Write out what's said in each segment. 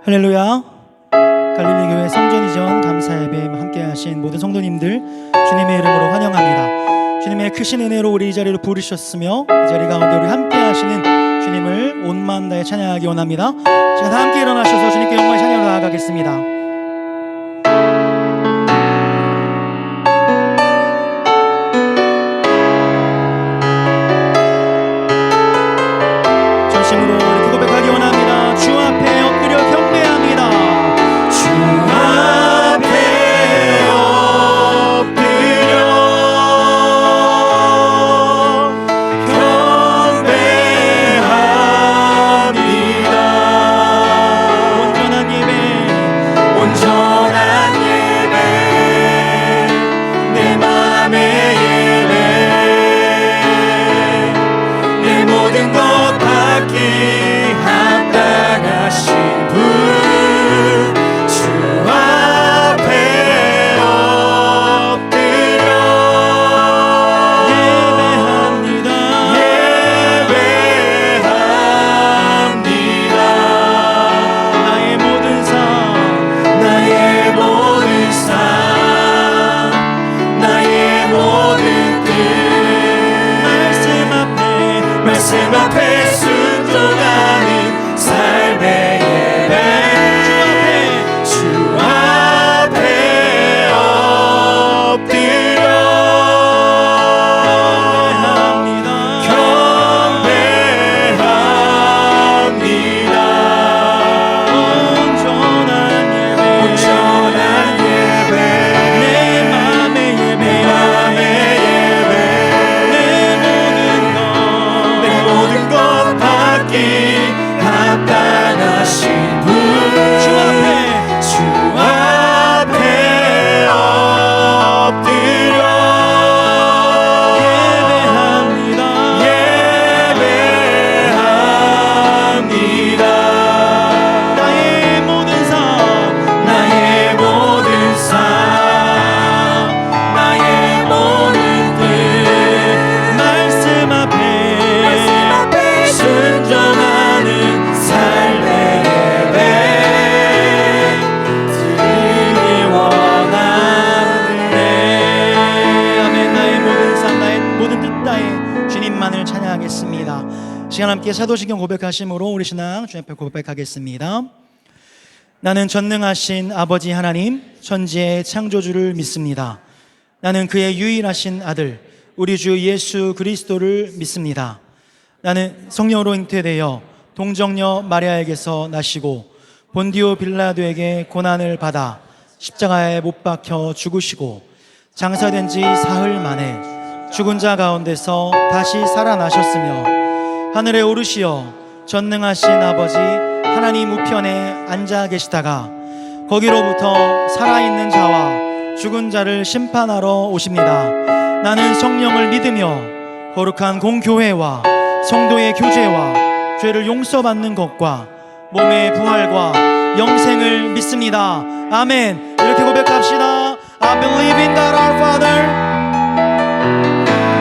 할렐루야. 갈릴리 교회 성전 이전 감사 예배 함께 하신 모든 성도님들 주님의 이름으로 환영합니다. 주님의 크신 은혜로 우리 이 자리로 부르셨으며 이 자리 가운데 우리 함께 하시는 주님을 온 마음 다해 찬양하기 원합니다. 지금 다 함께 일어나셔서 주님께 영광의 찬양으로 나아가겠습니다. 전심으로 이렇게 고백하기 원합니다. 주 앞에 엎드려 경배합니다. 주 앞에 엎드려 경배합니다. 온전한 예배 내 맘의 예배 내 모든 것 받기 합당하신 분 주 앞에 엎드려 예배합니다. 예배합니다. 나의 모든 삶 나의 모든 삶 나의 모든 뜻 말씀 앞에 순종하는 삶의 예배 주 앞에 엎드려 경배합니다. 온전한 예배 내 맘의 예배 내 모든 것 받기 합당하신 분 주 앞에 엎드려 예배합니다. 나의 모든 삶 나의 모든 삶 나의 모든 뜻 말씀 앞에 순종하는 삶의 예배 드리기 원하네. 아멘. 나의 모든 삶 나의 모든 뜻 다해 주님만을 찬양하겠습니다. 시간 함께 사도신경 고백하심으로 우리 신앙 주님 앞에 고백하겠습니다. 나는 전능하신 아버지 하나님 천지의 창조주를 믿습니다. 나는 그의 유일하신 아들 우리 주 예수 그리스도를 믿습니다. 나는 성령으로 잉태되어 동정녀 마리아에게서 나시고 본디오 빌라도에게 고난을 받아 십자가에 못 박혀 죽으시고 장사된 지 사흘 만에 죽은 자 가운데서 다시 살아나셨으며 하늘에 오르시어 전능하신 아버지 하나님 우편에 앉아 계시다가 거기로부터 살아있는 자와 죽은 자를 심판하러 오십니다. 나는 성령을 믿으며 거룩한 공교회와 성도의 교제와 죄를 용서받는 것과 몸의 부활과 영생을 믿습니다. 아멘. 이렇게 고백합시다. I believe in God our Father.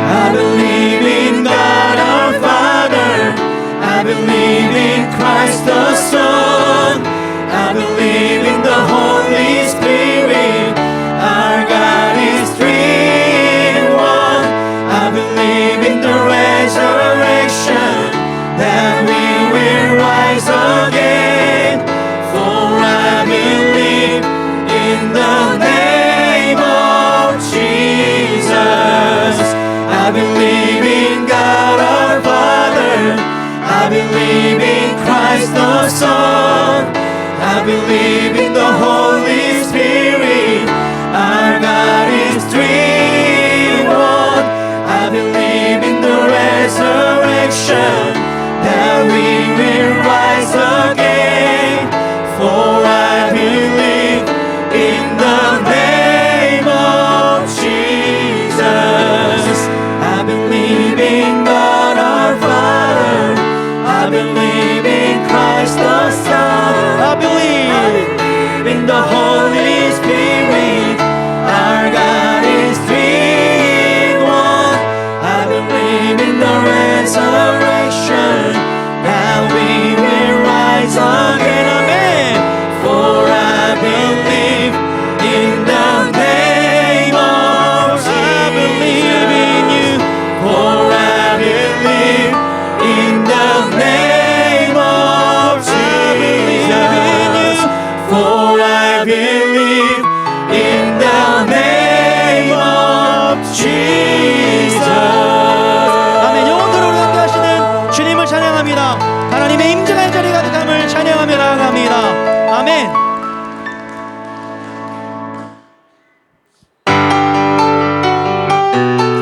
I believe in God our Father. I believe in Christ the Son. I believe in the Holy Spirit. Our God is three in one. I believe in the resurrection, that we will rise again. For I believe in the name of Jesus. I believe in God our Father. I believe in Christ the Son. I believe in the Holy Spirit. Our God is three in one. I believe in the resurrection, that we will rise again. For I believe in the name of Jesus. I believe in God our Father. I believe in Christ the Son. I believe in the Holy Spirit. Our God is three in one. I believe in the resurrection, that 하나님의 임재의 자리 가득함을 찬양하며 나아갑니다. 아멘.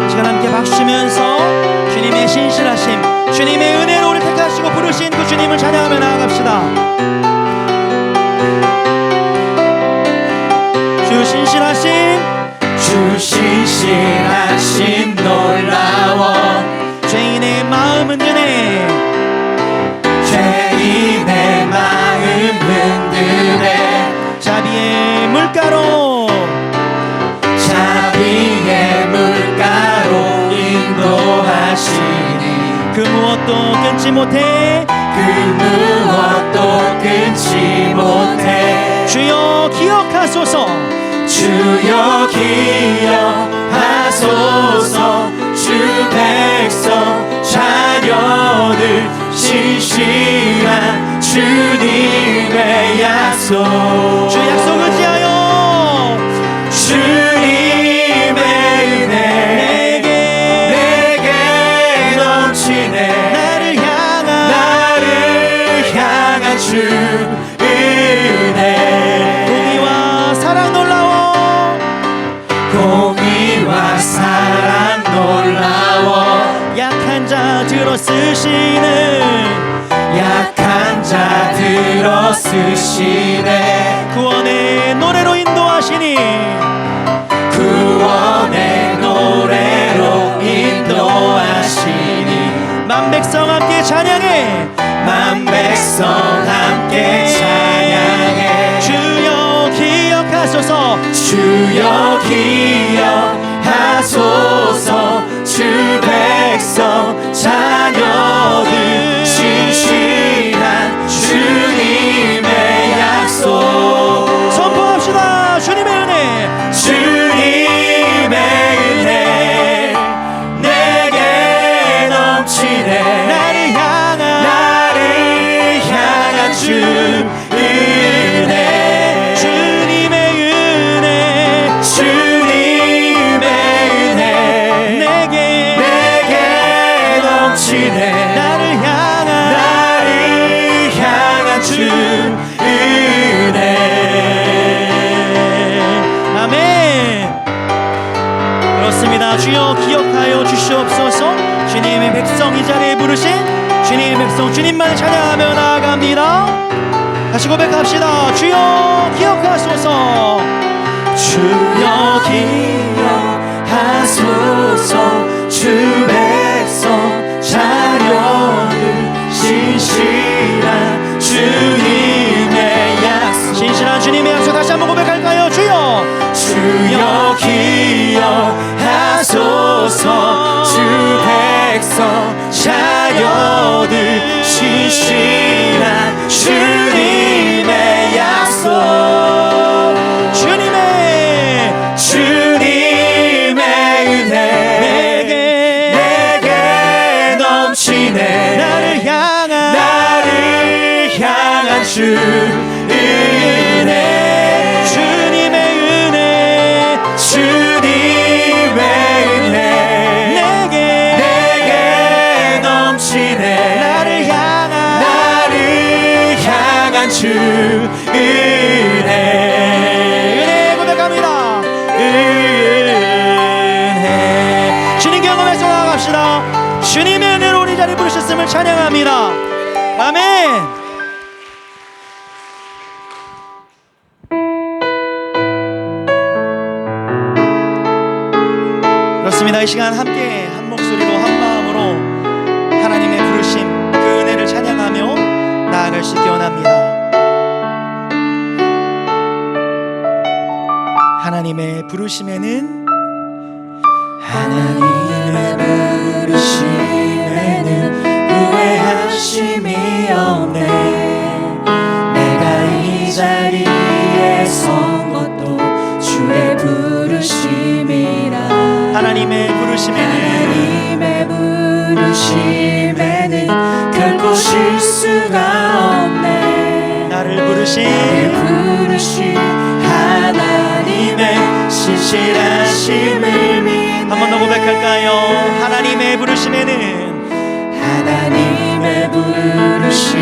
시간 함께 박수 치면서 주님의 신실하심, 주님의 은혜로 우리 택하시고 부르신 그 주님을 찬양하며 나아갑시다. 주 신실하심 놀라워 죄인의 마음 흔드네 자비의 물가로 인도하시니 그 무엇도 끊지 못해 주여 기억하소서 주여 기억하소서 주 백성 자녀들 신실한 주님의 약속 주 약속 의지하여 주님의 은혜 내게 넘치네 나를 향한 주 은혜 공의와 사랑 놀라워 약한 자 들어 쓰시네 구원의 노래로 인도하시니 만 백성 함께 찬양해 주여 기억하소서 주 백성 자녀들 신실한 주님의 약속 선포합시다. 주님의 은혜 내게 넘치네 나를 향한 주 은혜 주님의 은혜 내게 넘치네 나를 향한 주 은혜 아멘. 그렇습니다. 주여 기억하여 주시옵소서. 주님의 백성 이 자리에 부르신 주님의 백성 주님만 찬양하며 나아갑니다. 다시 고백합시다. 주여 기억하소서 주여 기억하소서 주 백성 자녀들 신실한 주님의 약속 신실한 주님의 약속 다시 한번 고백할까요? 주여 기억하소서 주 백성 자녀들 신실한 주님의 약속 주님의 은혜 내게 넘치네 나를 향한 주 은혜 주님의 은혜 내게 넘치네 나를 향한 주 은혜 고백합니다. 은혜 주님 경험해서 나아갑시다. 주님의 은혜로 우리 자리 부르셨음을 찬양합니다. 아멘. 그렇습니다. 이 시간 함께 한 목소리로 한 마음으로 하나님의 부르심 그 은혜를 찬양하며 나아갈 수 있기 원합니다. 하나님의 부르심에는 후회하심이 없네 내가 이 자리에 선 것도 주의 부르심이라 하나님의 부르심에는 결코 실수가 없네 나를 부르신 하나님의 신실하심을 믿네 한 번 더 고백할까요? 하나님의 부르심에는 하나님의 부르심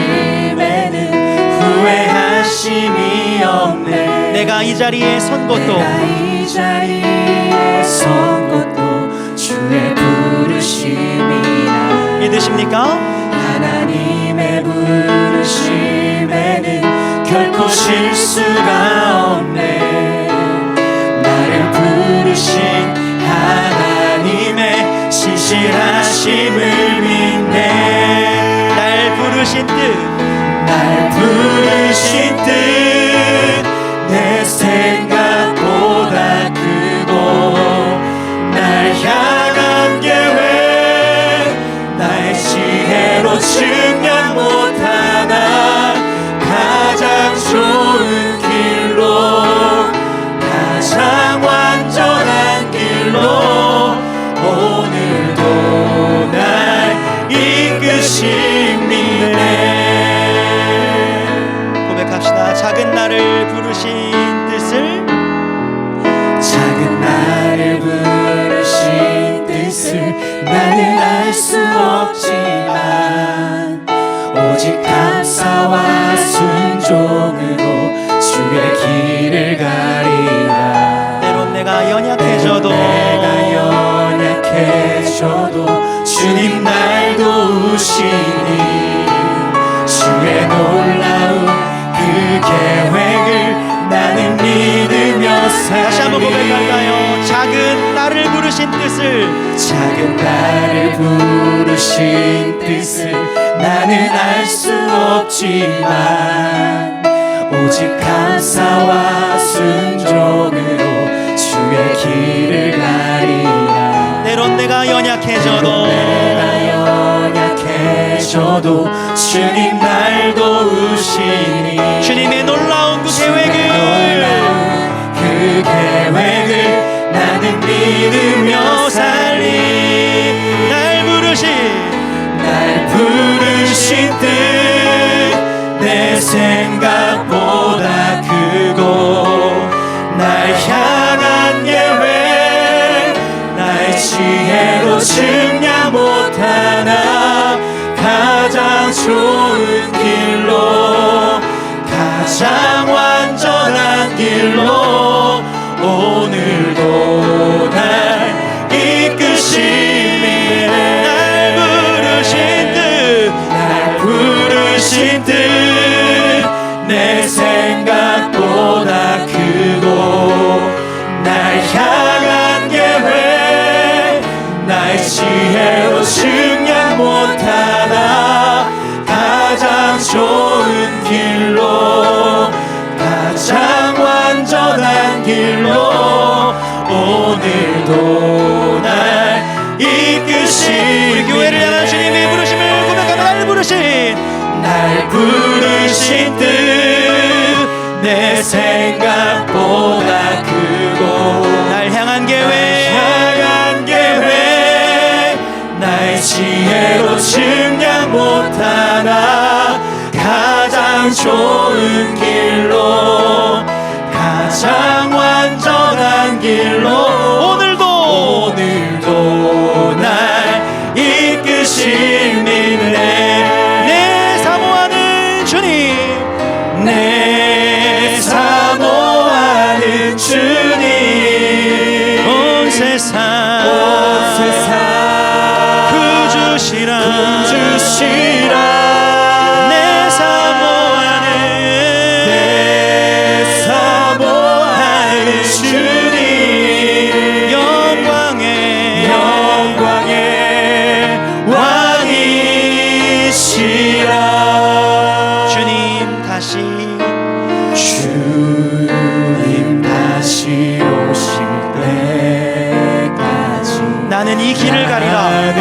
부르심이 없네. 내가 이 자리에 선 것도 내가 이 자리에 선 것도 주의 부르심이라. 믿으십니까? 하나님의 부르심에는 결코 실수가 없네. 나를 부르신 하나님의 신실하심을 믿네. 날 부르신 뜻, 날 부르신 뜻 내 생각보다 크고 날 향한 계획 나의 지혜로 측량 못하나 가장 좋은 길로 가장 완전한 길로 오늘도 날 이끄십니다. 고백합시다. 작은 나를 부르신 뜻을, 작은 나를 부르신 뜻을 나는 알 수 없지만 오직 감사와 순종으로 주의 길을 가리라. 때론 내가 연약해져도 내가 연약해져도 주님 날 도우시니 주의 놀라운 그 계획을 나는 믿으며 살리. 다시 한번 고백할까요? 작은 나를 부르신 뜻을, 작은 나를 부르신 뜻을 나는 알 수 없지만 오직 감사와 순종으로 주의 길을 가리라. 때론 내가 연약해져도 내가 연약해져도 주님 날 도우시니 주님의 놀라운 그 계획을 나는 믿으며 살리. 날 부르신 뜻 내 생각보다 크고 날 향한 계획 나의 지혜로 측량 못하나 가장 좋은 길로 가장 완전한 길로 오늘도 날 이끄심이. 날 부르신 뜻 내 생각보다 크고 날 향한 계획 나의 지혜로 측량 못하나 가장 좋은 길로 가장 완전한 길로 오늘도 날 이끄신. 우리 교회를 향한 주님의 부르심을 고백하며 날 부르신 뜻 내 생각보다 크고 날 향한 계획 나의 지혜로 측량 못하나 가장 좋은 길로 가장 완전한 길로 오늘도 날 이끄심이네. 내 사모하는 주님, 내 사모하는 주님 온 세상 구주시라 내 사모하는 주님 영광의 왕이시라. 주님 다시 오실 때까지 나는 이 길을 가리라.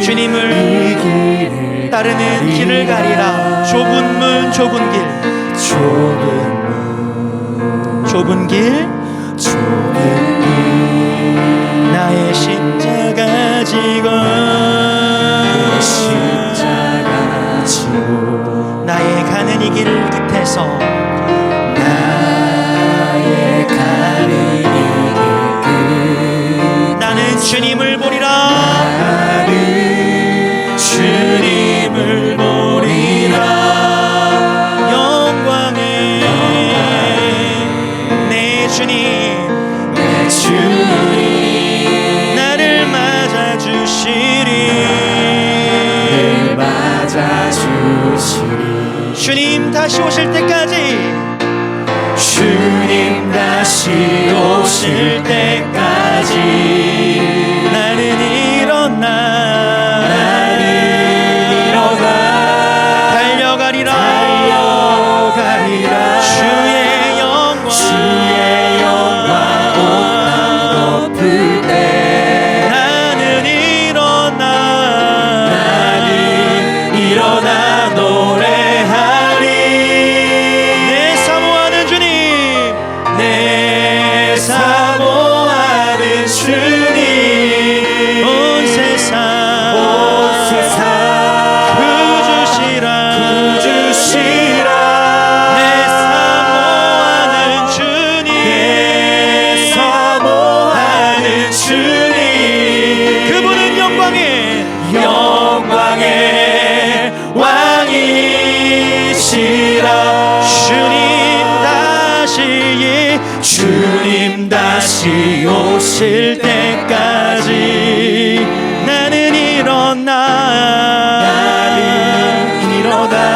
주님을 따르는 길을 가리라. 좁은 문 좁은 길 나의 십자가 지고 나의 가는 이 길 끝에서 나는 주님을 보리라. 영광의 주시니 주님 다시 오실 때까지 주님 다시 오실 때까지 나는 일어나 달려가리라 주의 영광 덮을 때 나는 일어나 노래하리 내 사모하는 주님 내 사모하는 주님 온 세상 구주시라 내 사모하는 주님 그분은 영광의 왕이시라 주님 다시 오실 때까지 나는 일어나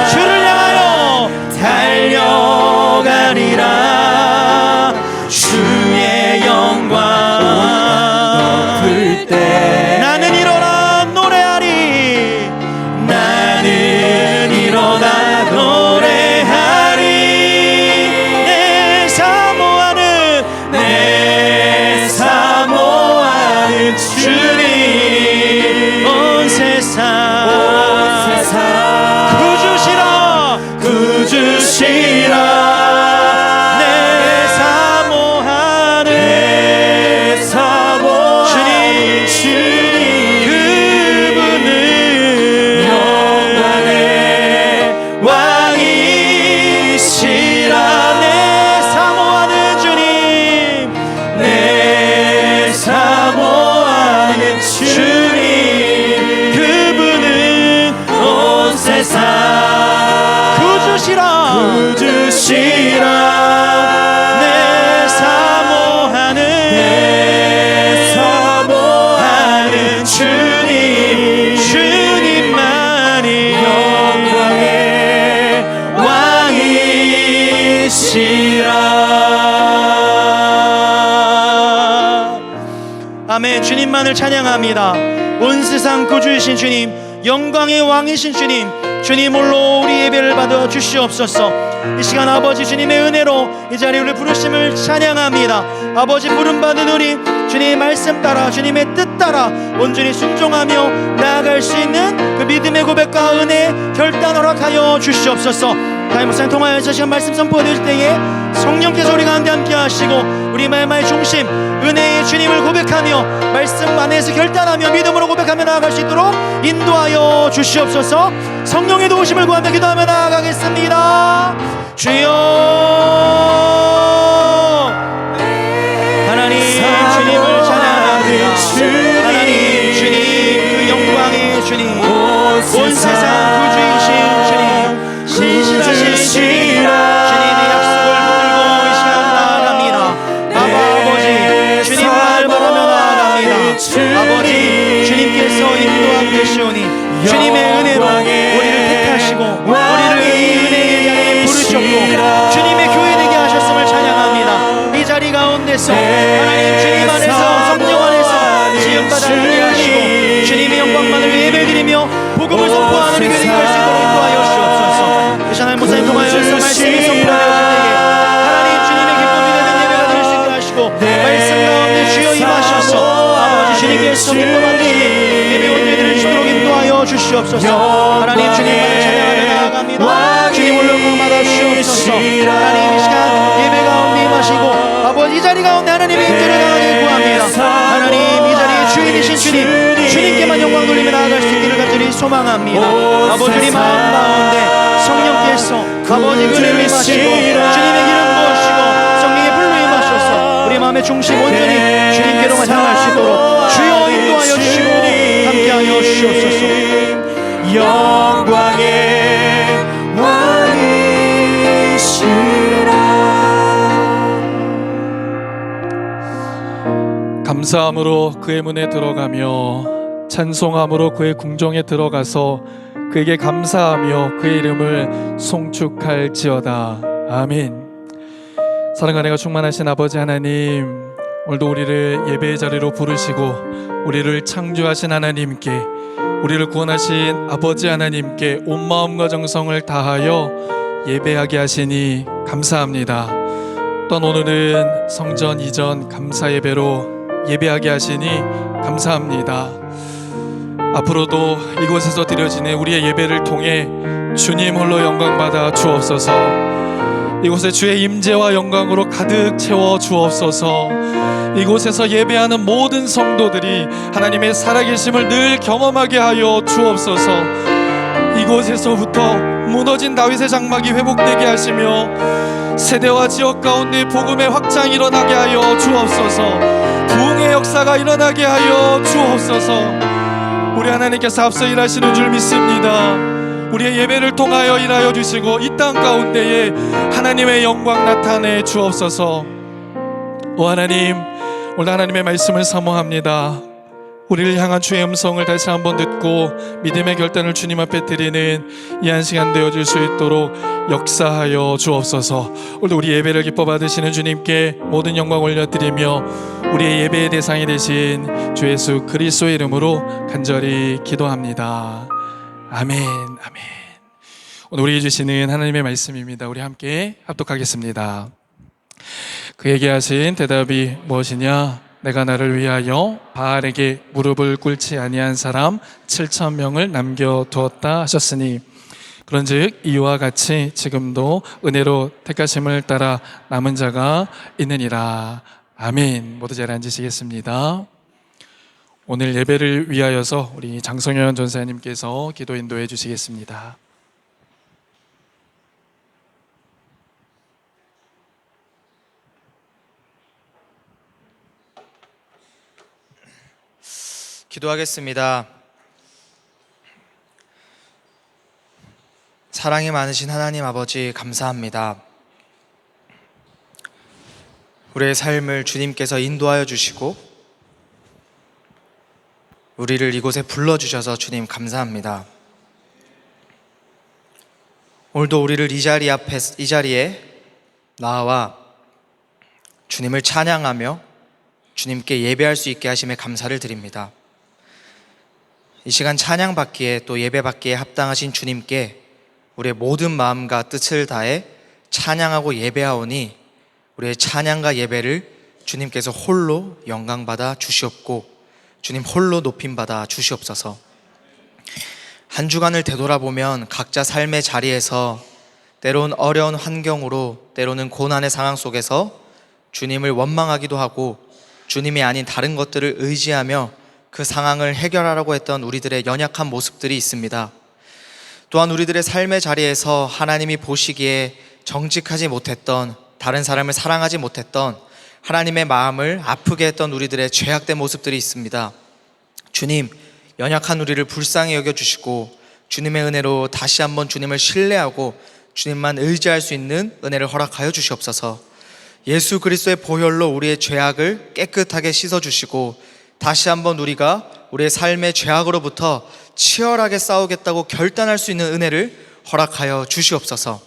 주를 향하여 달려가리라 주의 영광 덮을 때 나는 일어나 노래하리 나는 일어나 노래하리 내 사모하는 주님 온 세상 구주시라 내 사모하는 주님 그분은 영광의 왕이시라 내 사모하는 주님 내 사모하는 주님 그분은 온 세상 구주시라 내 사모하는 주님만이 영광의 왕이시라 아멘. 주님만을 찬양합니다. 온 세상 구주이신 주님, 영광의 왕이신 주님, 주님 홀로 우리 예배를 받아 주시옵소서. 이 시간 아버지 주님의 은혜로 이 자리에 우리 부르심을 찬양합니다. 아버지 부름받은 우리 주님의 말씀 따라 주님의 뜻 따라 온전히 순종하며 나아갈 수 있는 그 믿음의 고백과 은혜 결단 허락하여 주시옵소서. 다임 목사님 통하여서 시간 말씀 선포될 때에 성령께서 우리 가운데 함께 하시고 우리 마음의 중심 은혜의 주님을 고백하며 말씀 안에서 결단하며 믿음으로 고백하며 나아갈 수 있도록 인도하여 주시옵소서. 성령의 도우심을 구하며 기도하며 나아가겠습니다. 주여 하나님 주님을 찬양합니다. 하나님 주님 그 영광의 주님 온 세상 구주이신 주님 신실하신 주님 주님의 약속을 붙들고 이 시간 나아갑니다. 아버지 주님만을 바라며 나아갑니다. 아버지 주님께서 인도하고 계시오니 주님의 은혜로 우리를 택하시고 우리를 이 은혜의 자리에 부르셨고 주님의 교회 되게 하셨음을 찬양합니다. 이 자리 가운데서 하나님 주님 안에서 성령 안에서 지음받아 누리게 하시고 주님의 영광만을 예배드리며 복음을 선포하는 우리 교회 될 수 있도록 인도하여 주옵소서. 이 시간 목사님 통하여서 말씀이 선포되어질 때에 하나님 주님의 기쁨이 되는 예배가 될 수 있게 하시고 말씀 가운데 주여 임하셔서 아버지 주님께서 기뻐하는 예배 온전히 수 있도록 인도하여 주시옵소서. 하나님 주님만을 찬양하며 나아갑니다. 주님 홀로 받아 주시옵소서. 하나님 이 시간 예배 가운데 임하시고 아버지 이 자리 가운데 하나님의 인도를 강하게 구합니다. 하나님 이 자리의 주인이신 주님 주님께만 영광 돌리며 나아갈 수 있기를 간절히 소망합니다. 아버지 우리 마음 가운데 성령께서 아버지 은혜를 임하시고 주님의 기름 부으시고 성령의 불로 임하셔서 우리 마음의 중심 온전히 주님께로만 향할 수 있도록 주여 인도하여 주시고 함께하여 주시옵소서. 영광의 왕이시라. 감사함으로 그의 문에 들어가며 찬송함으로 그의 궁정에 들어가서 그에게 감사하며 그의 이름을 송축할지어다. 아멘. 사랑과 은혜가 충만하신 아버지 하나님, 오늘도 우리를 예배의 자리로 부르시고 우리를 창조하신 하나님께, 우리를 구원하신 아버지 하나님께 온 마음과 정성을 다하여 예배하게 하시니 감사합니다. 또한 오늘은 성전 이전 감사 예배로 예배하게 하시니 감사합니다. 앞으로도 이곳에서 드려지는 우리의 예배를 통해 주님 홀로 영광받아 주옵소서. 이곳에 주의 임재와 영광으로 가득 채워 주옵소서. 이곳에서 예배하는 모든 성도들이 하나님의 살아계심을 늘 경험하게 하여 주옵소서. 이곳에서부터 무너진 다윗의 장막이 회복되게 하시며 세대와 지역 가운데 복음의 확장이 일어나게 하여 주옵소서. 부흥의 역사가 일어나게 하여 주옵소서. 우리 하나님께서 앞서 일하시는 줄 믿습니다. 우리의 예배를 통하여 일하여 주시고 이 땅 가운데에 하나님의 영광 나타내 주옵소서. 오 하나님, 오늘 하나님의 말씀을 사모합니다. 우리를 향한 주의 음성을 다시 한번 듣고 믿음의 결단을 주님 앞에 드리는 이 한 시간 되어줄 수 있도록 역사하여 주옵소서. 오늘 우리 예배를 기뻐 받으시는 주님께 모든 영광 올려드리며 우리의 예배의 대상이 되신 주 예수 그리스도의 이름으로 간절히 기도합니다. 아멘. 아멘. 오늘 우리에게 주시는 하나님의 말씀입니다. 우리 함께 합독하겠습니다. 그에게 하신 대답이 무엇이냐? 내가 나를 위하여 바알에게 무릎을 꿇지 아니한 사람 7,000명을 남겨두었다 하셨으니, 그런즉 이와 같이 지금도 은혜로 택하심을 따라 남은 자가 있느니라. 아멘. 모두 잘 앉으시겠습니다. 오늘 예배를 위하여서 우리 장성현 전사님께서 기도 인도해 주시겠습니다. 기도하겠습니다. 사랑이 많으신 하나님 아버지, 감사합니다. 우리의 삶을 주님께서 인도하여 주시고 우리를 이곳에 불러주셔서 주님 감사합니다. 오늘도 우리를 이 자리에 나와 주님을 찬양하며 주님께 예배할 수 있게 하심에 감사를 드립니다. 이 시간 찬양 받기에 또 예배 받기에 합당하신 주님께 우리의 모든 마음과 뜻을 다해 찬양하고 예배하오니 우리의 찬양과 예배를 주님께서 홀로 영광받아 주시옵고 주님 홀로 높임받아 주시옵소서. 한 주간을 되돌아보면 각자 삶의 자리에서 때론 어려운 환경으로, 때로는 고난의 상황 속에서 주님을 원망하기도 하고 주님이 아닌 다른 것들을 의지하며 그 상황을 해결하려고 했던 우리들의 연약한 모습들이 있습니다. 또한 우리들의 삶의 자리에서 하나님이 보시기에 정직하지 못했던, 다른 사람을 사랑하지 못했던, 하나님의 마음을 아프게 했던 우리들의 죄악된 모습들이 있습니다. 주님, 연약한 우리를 불쌍히 여겨주시고 주님의 은혜로 다시 한번 주님을 신뢰하고 주님만 의지할 수 있는 은혜를 허락하여 주시옵소서. 예수 그리스도의 보혈로 우리의 죄악을 깨끗하게 씻어주시고 다시 한번 우리가 우리의 삶의 죄악으로부터 치열하게 싸우겠다고 결단할 수 있는 은혜를 허락하여 주시옵소서.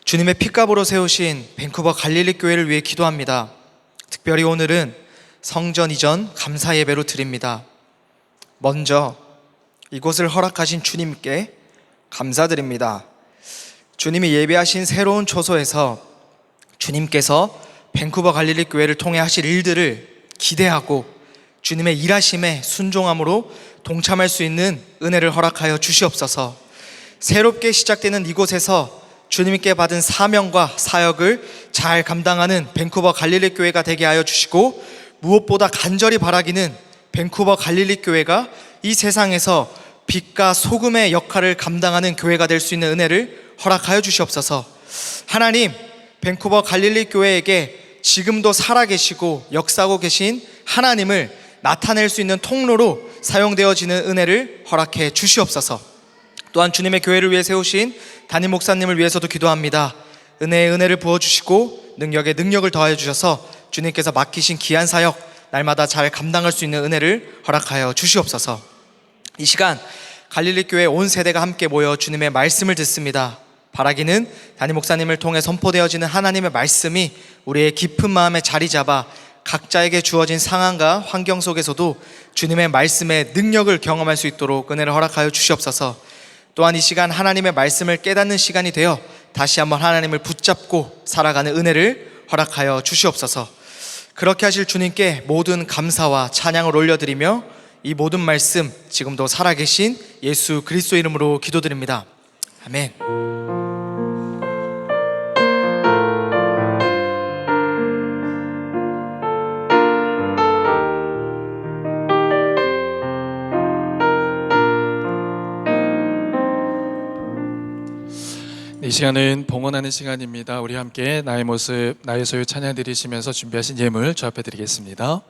주님의 핏값으로 세우신 밴쿠버 갈릴리 교회를 위해 기도합니다. 특별히 오늘은 성전 이전 감사 예배로 드립니다. 먼저 이곳을 허락하신 주님께 감사드립니다. 주님이 예배하신 새로운 초소에서 주님께서 밴쿠버 갈릴리 교회를 통해 하실 일들을 기대하고 주님의 일하심에 순종함으로 동참할 수 있는 은혜를 허락하여 주시옵소서. 새롭게 시작되는 이곳에서 주님께 받은 사명과 사역을 잘 감당하는 밴쿠버 갈릴리 교회가 되게 하여 주시고, 무엇보다 간절히 바라기는 밴쿠버 갈릴리 교회가 이 세상에서 빛과 소금의 역할을 감당하는 교회가 될 수 있는 은혜를 허락하여 주시옵소서. 하나님, 밴쿠버 갈릴리 교회에게 지금도 살아계시고 역사하고 계신 하나님을 나타낼 수 있는 통로로 사용되어지는 은혜를 허락해 주시옵소서. 또한 주님의 교회를 위해 세우신 담임 목사님을 위해서도 기도합니다. 은혜의 은혜를 부어주시고 능력에 능력을 더하여 주셔서 주님께서 맡기신 귀한 사역 날마다 잘 감당할 수 있는 은혜를 허락하여 주시옵소서. 이 시간 갈릴리 교회 온 세대가 함께 모여 주님의 말씀을 듣습니다. 바라기는 담임 목사님을 통해 선포되어지는 하나님의 말씀이 우리의 깊은 마음에 자리 잡아 각자에게 주어진 상황과 환경 속에서도 주님의 말씀의 능력을 경험할 수 있도록 은혜를 허락하여 주시옵소서. 또한 이 시간 하나님의 말씀을 깨닫는 시간이 되어 다시 한번 하나님을 붙잡고 살아가는 은혜를 허락하여 주시옵소서. 그렇게 하실 주님께 모든 감사와 찬양을 올려드리며 이 모든 말씀 지금도 살아계신 예수 그리스도 이름으로 기도드립니다. 아멘. 이 시간은 봉헌하는 시간입니다. 우리 함께 나의 모습, 나의 소유 찬양 드리시면서 준비하신 예물 주 앞에 드리겠습니다.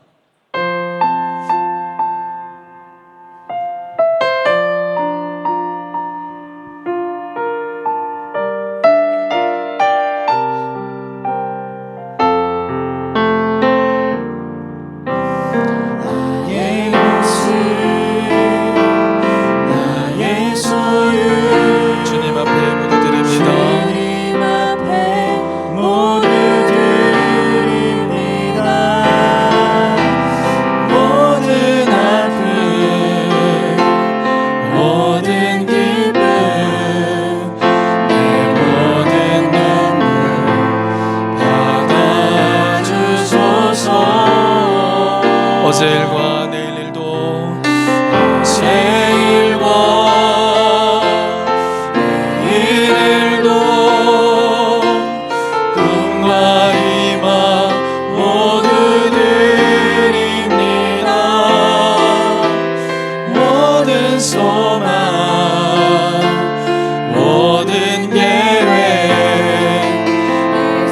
주님 앞에 모두 드립니다. 어제 일과 내일 일도 꿈과 희망 모두 드립니다. 모든 소망 모든 계획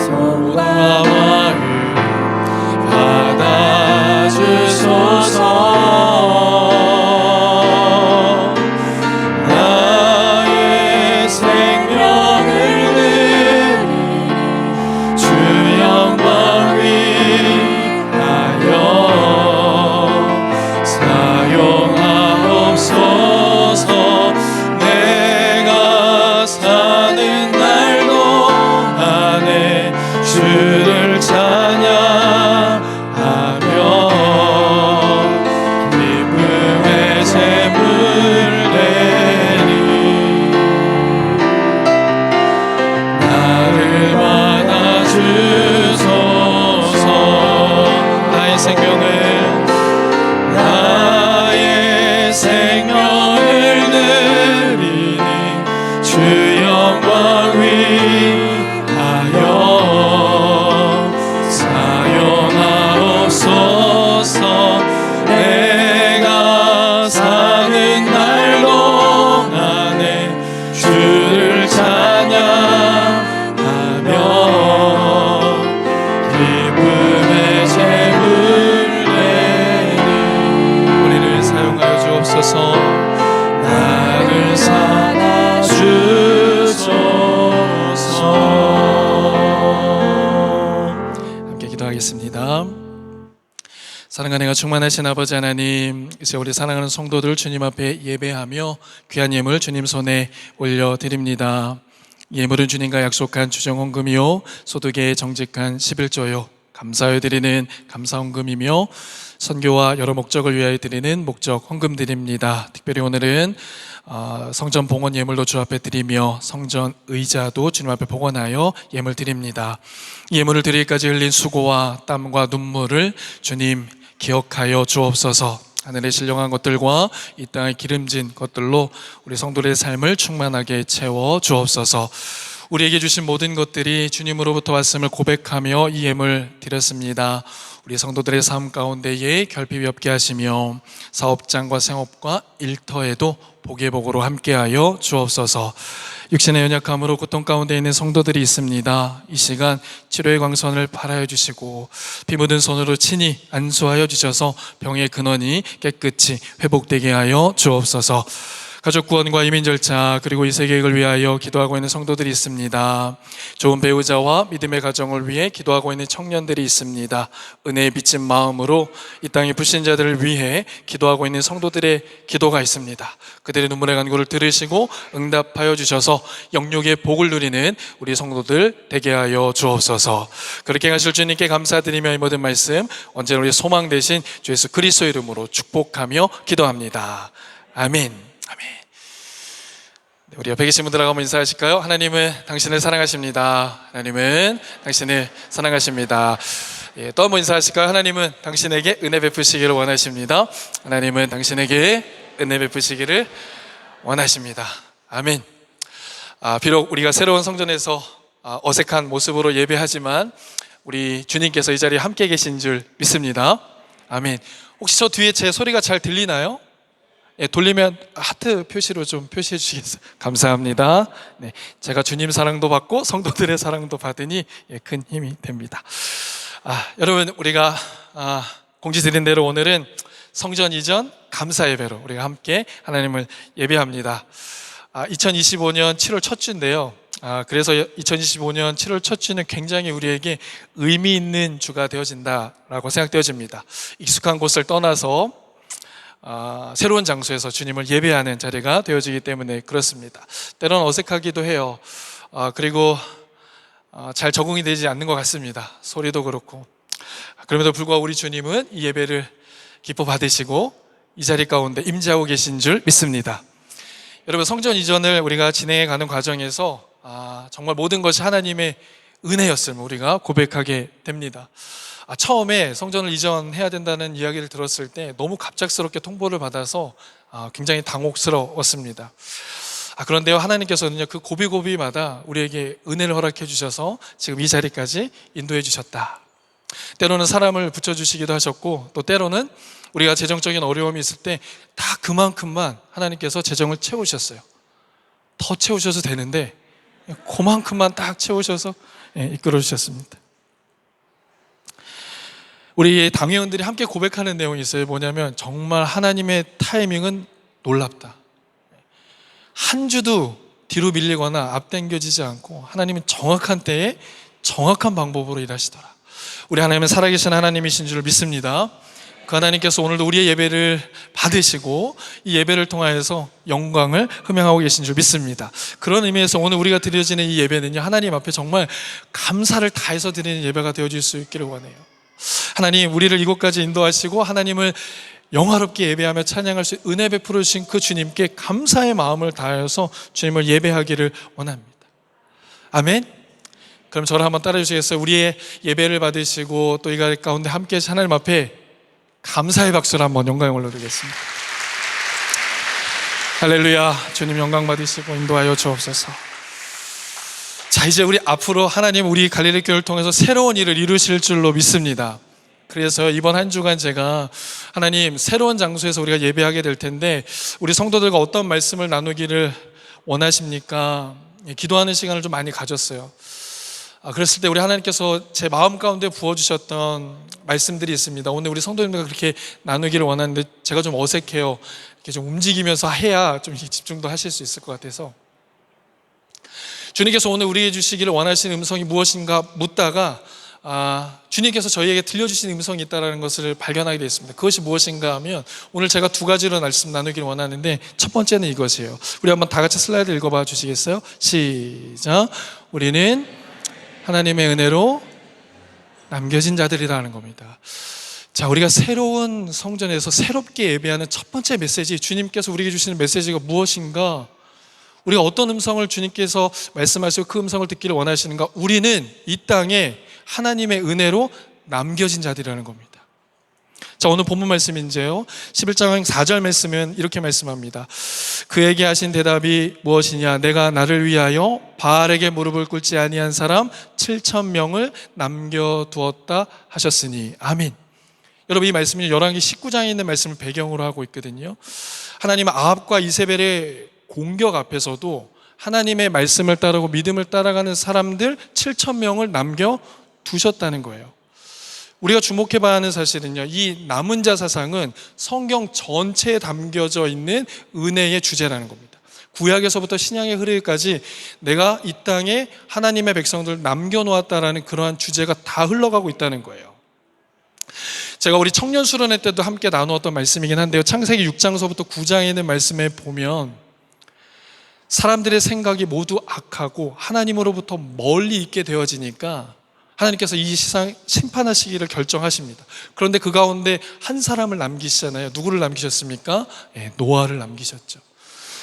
손과 마음 받아주소서. 나의 생명을 드리니 주 영광 위하여 사용하옵소서. 내가 사는 날 동안에 주를 찬양하며 기쁨의 제물 내리 나를 받아주소서. 나의 생명을 드리니 주 영광 위하여 사용하옵소서. 내가 사는 날 동안에 주를 찬양하며 기쁨의 제물 내리 우리를 사용하여 주옵소서. 나를 사나 주소서. 함께 기도하겠습니다. 사랑과 은혜가 충만하신 아버지 하나님, 이제 우리 사랑하는 성도들 주님 앞에 예배하며 귀한 예물 주님 손에 올려드립니다. 예물은 주님과 약속한 주정헌금이요 소득의 정직한 11조요 감사하여 드리는 감사헌금이며 선교와 여러 목적을 위하여 드리는 목적 헌금 드립니다. 특별히 오늘은 성전 봉헌 예물도 주 앞에 드리며 성전 의자도 주님 앞에 봉헌하여 예물 드립니다. 예물을 드리기까지 흘린 수고와 땀과 눈물을 주님 기억하여 주옵소서. 하늘의 신령한 것들과 이 땅의 기름진 것들로 우리 성도들의 삶을 충만하게 채워 주옵소서. 우리에게 주신 모든 것들이 주님으로부터 왔음을 고백하며 이 예물 드렸습니다. 우리 성도들의 삶 가운데에 결핍이 없게 하시며 사업장과 생업과 일터에도 복의 복으로 함께하여 주옵소서. 육신의 연약함으로 고통 가운데 있는 성도들이 있습니다. 이 시간 치료의 광선을 발하여 주시고 피 묻은 손으로 친히 안수하여 주셔서 병의 근원이 깨끗이 회복되게 하여 주옵소서. 가족 구원과 이민 절차 그리고 이 세계를 위하여 기도하고 있는 성도들이 있습니다. 좋은 배우자와 믿음의 가정을 위해 기도하고 있는 청년들이 있습니다. 은혜에 비친 마음으로 이 땅의 불신자들을 위해 기도하고 있는 성도들의 기도가 있습니다. 그들의 눈물의 간구를 들으시고 응답하여 주셔서 영육의 복을 누리는 우리 성도들 되게 하여 주옵소서. 그렇게 하실 주님께 감사드리며 이 모든 말씀 언제나 우리 소망 되신 주 예수 그리스도 이름으로 축복하며 기도합니다. 아멘. 아멘. 우리 옆에 계신 분들하고 한번 인사하실까요? 하나님은 당신을 사랑하십니다. 하나님은 당신을 사랑하십니다. 예, 또 한번 인사하실까요? 하나님은 당신에게 은혜 베푸시기를 원하십니다. 하나님은 당신에게 은혜 베푸시기를 원하십니다. 아멘. 비록 우리가 새로운 성전에서 어색한 모습으로 예배하지만 우리 주님께서 이 자리에 함께 계신 줄 믿습니다. 아멘. 혹시 저 뒤에 제 소리가 잘 들리나요? 예, 돌리면 하트 표시로 좀 표시해 주시겠어요? 감사합니다. 네, 제가 주님 사랑도 받고 성도들의 사랑도 받으니 큰 힘이 됩니다. 여러분, 우리가 공지 드린 대로 오늘은 성전 이전 감사 예배로 우리가 함께 하나님을 예배합니다. 2025년 7월 첫 주인데요. 그래서 2025년 7월 첫 주는 굉장히 우리에게 의미 있는 주가 되어진다라고 생각되어집니다. 익숙한 곳을 떠나서 새로운 장소에서 주님을 예배하는 자리가 되어지기 때문에 그렇습니다. 때로는 어색하기도 해요. 그리고 잘 적응이 되지 않는 것 같습니다. 소리도 그렇고. 그럼에도 불구하고 우리 주님은 이 예배를 기뻐 받으시고 이 자리 가운데 임재하고 계신 줄 믿습니다. 여러분, 성전 이전을 우리가 진행해 가는 과정에서 정말 모든 것이 하나님의 은혜였음을 우리가 고백하게 됩니다. 처음에 성전을 이전해야 된다는 이야기를 들었을 때 너무 갑작스럽게 통보를 받아서 굉장히 당혹스러웠습니다. 그런데요, 하나님께서는요, 그 고비고비마다 우리에게 은혜를 허락해 주셔서 지금 이 자리까지 인도해 주셨다. 때로는 사람을 붙여주시기도 하셨고, 또 때로는 우리가 재정적인 어려움이 있을 때 다 그만큼만 하나님께서 재정을 채우셨어요. 더 채우셔도 되는데 그만큼만 딱 채우셔서 이끌어 주셨습니다. 우리 당회원들이 함께 고백하는 내용이 있어요. 뭐냐면 정말 하나님의 타이밍은 놀랍다. 한 주도 뒤로 밀리거나 앞당겨지지 않고 하나님은 정확한 때에 정확한 방법으로 일하시더라. 우리 하나님은 살아계신 하나님이신 줄 믿습니다. 그 하나님께서 오늘도 우리의 예배를 받으시고 이 예배를 통하여서 영광을 흠양하고 계신 줄 믿습니다. 그런 의미에서 오늘 우리가 드려지는 이 예배는요, 하나님 앞에 정말 감사를 다해서 드리는 예배가 되어질 수 있기를 원해요. 하나님, 우리를 이곳까지 인도하시고 하나님을 영화롭게 예배하며 찬양할 수 은혜 베풀어 주신 그 주님께 감사의 마음을 다하여서 주님을 예배하기를 원합니다. 아멘. 그럼 저를 한번 따라 주시겠어요? 우리의 예배를 받으시고 또 이 가운데 함께 하나님 앞에 감사의 박수를 한번 영광을 올려드리겠습니다. 할렐루야. 주님 영광 받으시고 인도하여 주옵소서. 자, 이제 우리 앞으로 하나님 우리 갈릴리 교회를 통해서 새로운 일을 이루실 줄로 믿습니다. 그래서 이번 한 주간 제가 하나님 새로운 장소에서 우리가 예배하게 될 텐데 우리 성도들과 어떤 말씀을 나누기를 원하십니까? 기도하는 시간을 좀 많이 가졌어요. 그랬을 때 우리 하나님께서 제 마음 가운데 부어주셨던 말씀들이 있습니다. 오늘 우리 성도님들과 그렇게 나누기를 원하는데 제가 좀 어색해요. 이렇게 좀 움직이면서 해야 좀 집중도 하실 수 있을 것 같아서 주님께서 오늘 우리에게 주시기를 원하시는 음성이 무엇인가 묻다가 주님께서 저희에게 들려주신 음성이 있다는 것을 발견하게 되었습니다. 그것이 무엇인가 하면 오늘 제가 두 가지로 말씀 나누기를 원하는데 첫 번째는 이것이에요. 우리 한번 다 같이 슬라이드 읽어봐 주시겠어요? 시작. 우리는 하나님의 은혜로 남겨진 자들이라는 겁니다. 자, 우리가 새로운 성전에서 새롭게 예배하는 첫 번째 메시지, 주님께서 우리에게 주시는 메시지가 무엇인가? 우리가 어떤 음성을 주님께서 말씀하시고 그 음성을 듣기를 원하시는가? 우리는 이 땅에 하나님의 은혜로 남겨진 자들이라는 겁니다. 자, 오늘 본문 말씀인데요, 11장 4절 말씀은 이렇게 말씀합니다. 그에게 하신 대답이 무엇이냐? 내가 나를 위하여 바알에게 무릎을 꿇지 아니한 사람 7,000명을 남겨두었다 하셨으니. 아멘. 여러분, 이 말씀은 열왕기 19장에 있는 말씀을 배경으로 하고 있거든요. 하나님은 아합과 이세벨의 공격 앞에서도 하나님의 말씀을 따르고 믿음을 따라가는 사람들 7,000명을 남겨두셨다는 거예요. 우리가 주목해 봐야 하는 사실은요, 이 남은 자 사상은 성경 전체에 담겨져 있는 은혜의 주제라는 겁니다. 구약에서부터 신약에 흐르기까지 내가 이 땅에 하나님의 백성들을 남겨놓았다라는 그러한 주제가 다 흘러가고 있다는 거예요. 제가 우리 청년 수련회 때도 함께 나누었던 말씀이긴 한데요, 창세기 6장서부터 9장에 있는 말씀에 보면 사람들의 생각이 모두 악하고 하나님으로부터 멀리 있게 되어지니까 하나님께서 이 세상 심판하시기를 결정하십니다. 그런데 그 가운데 한 사람을 남기시잖아요. 누구를 남기셨습니까? 노아를 남기셨죠.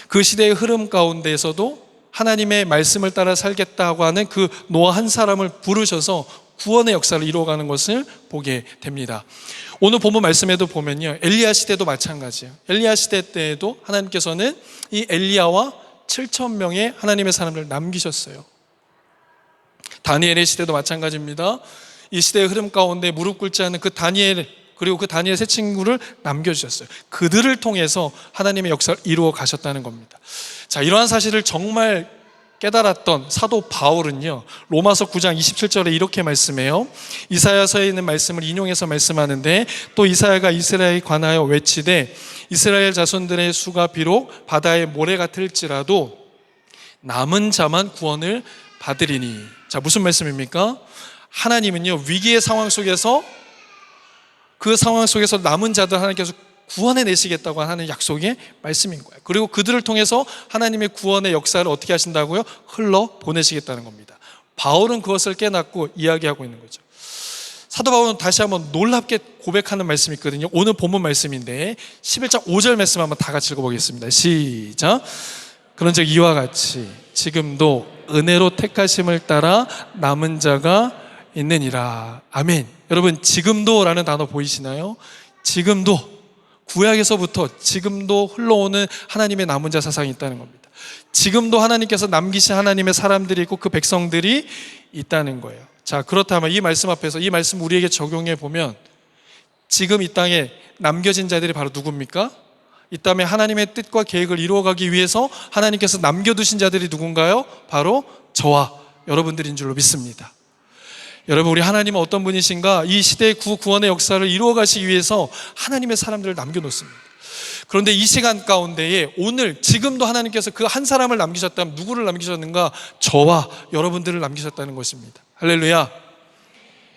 그 시대의 흐름 가운데에서도 하나님의 말씀을 따라 살겠다고 하는 그 노아 한 사람을 부르셔서 구원의 역사를 이루어가는 것을 보게 됩니다. 오늘 본문 말씀에도 보면요, 엘리야 시대도 마찬가지예요. 엘리야 시대 때에도 하나님께서는 이 엘리야와 7,000명의 하나님의 사람들을 남기셨어요. 다니엘의 시대도 마찬가지입니다. 이 시대의 흐름 가운데 무릎 꿇지 않는 그 다니엘, 그리고 그 다니엘 세 친구를 남겨주셨어요. 그들을 통해서 하나님의 역사를 이루어 가셨다는 겁니다. 자, 이러한 사실을 정말 깨달았던 사도 바울은요, 로마서 9장 27절에 이렇게 말씀해요. 이사야서에 있는 말씀을 인용해서 말씀하는데, 또 이사야가 이스라엘에 관하여 외치되 이스라엘 자손들의 수가 비록 바다의 모래 같을지라도 남은 자만 구원을 받으리니. 자, 무슨 말씀입니까? 하나님은요, 위기의 상황 속에서 그 상황 속에서 남은 자들 하나님께서 구원해내시겠다고 하는 약속의 말씀인 거예요. 그리고 그들을 통해서 하나님의 구원의 역사를 어떻게 하신다고요? 흘러 보내시겠다는 겁니다. 바울은 그것을 깨닫고 이야기하고 있는 거죠. 사도 바울은 다시 한번 놀랍게 고백하는 말씀이 있거든요. 오늘 본문 말씀인데 11장 5절 말씀 한번 다 같이 읽어보겠습니다. 시작. 그런즉 이와 같이 지금도 은혜로 택하심을 따라 남은 자가 있느니라. 아멘. 여러분, 지금도 라는 단어 보이시나요? 지금도, 구약에서부터 지금도 흘러오는 하나님의 남은 자 사상이 있다는 겁니다. 지금도 하나님께서 남기신 하나님의 사람들이 있고 그 백성들이 있다는 거예요. 자, 그렇다면 이 말씀 앞에서 이 말씀 우리에게 적용해 보면 지금 이 땅에 남겨진 자들이 바로 누굽니까? 이 땅에 하나님의 뜻과 계획을 이루어가기 위해서 하나님께서 남겨두신 자들이 누군가요? 바로 저와 여러분들인 줄로 믿습니다. 여러분, 우리 하나님은 어떤 분이신가? 이 시대의 구원의 역사를 이루어가시기 위해서 하나님의 사람들을 남겨놓습니다. 그런데 이 시간 가운데에 오늘 지금도 하나님께서 그 한 사람을 남기셨다면 누구를 남기셨는가? 저와 여러분들을 남기셨다는 것입니다. 할렐루야.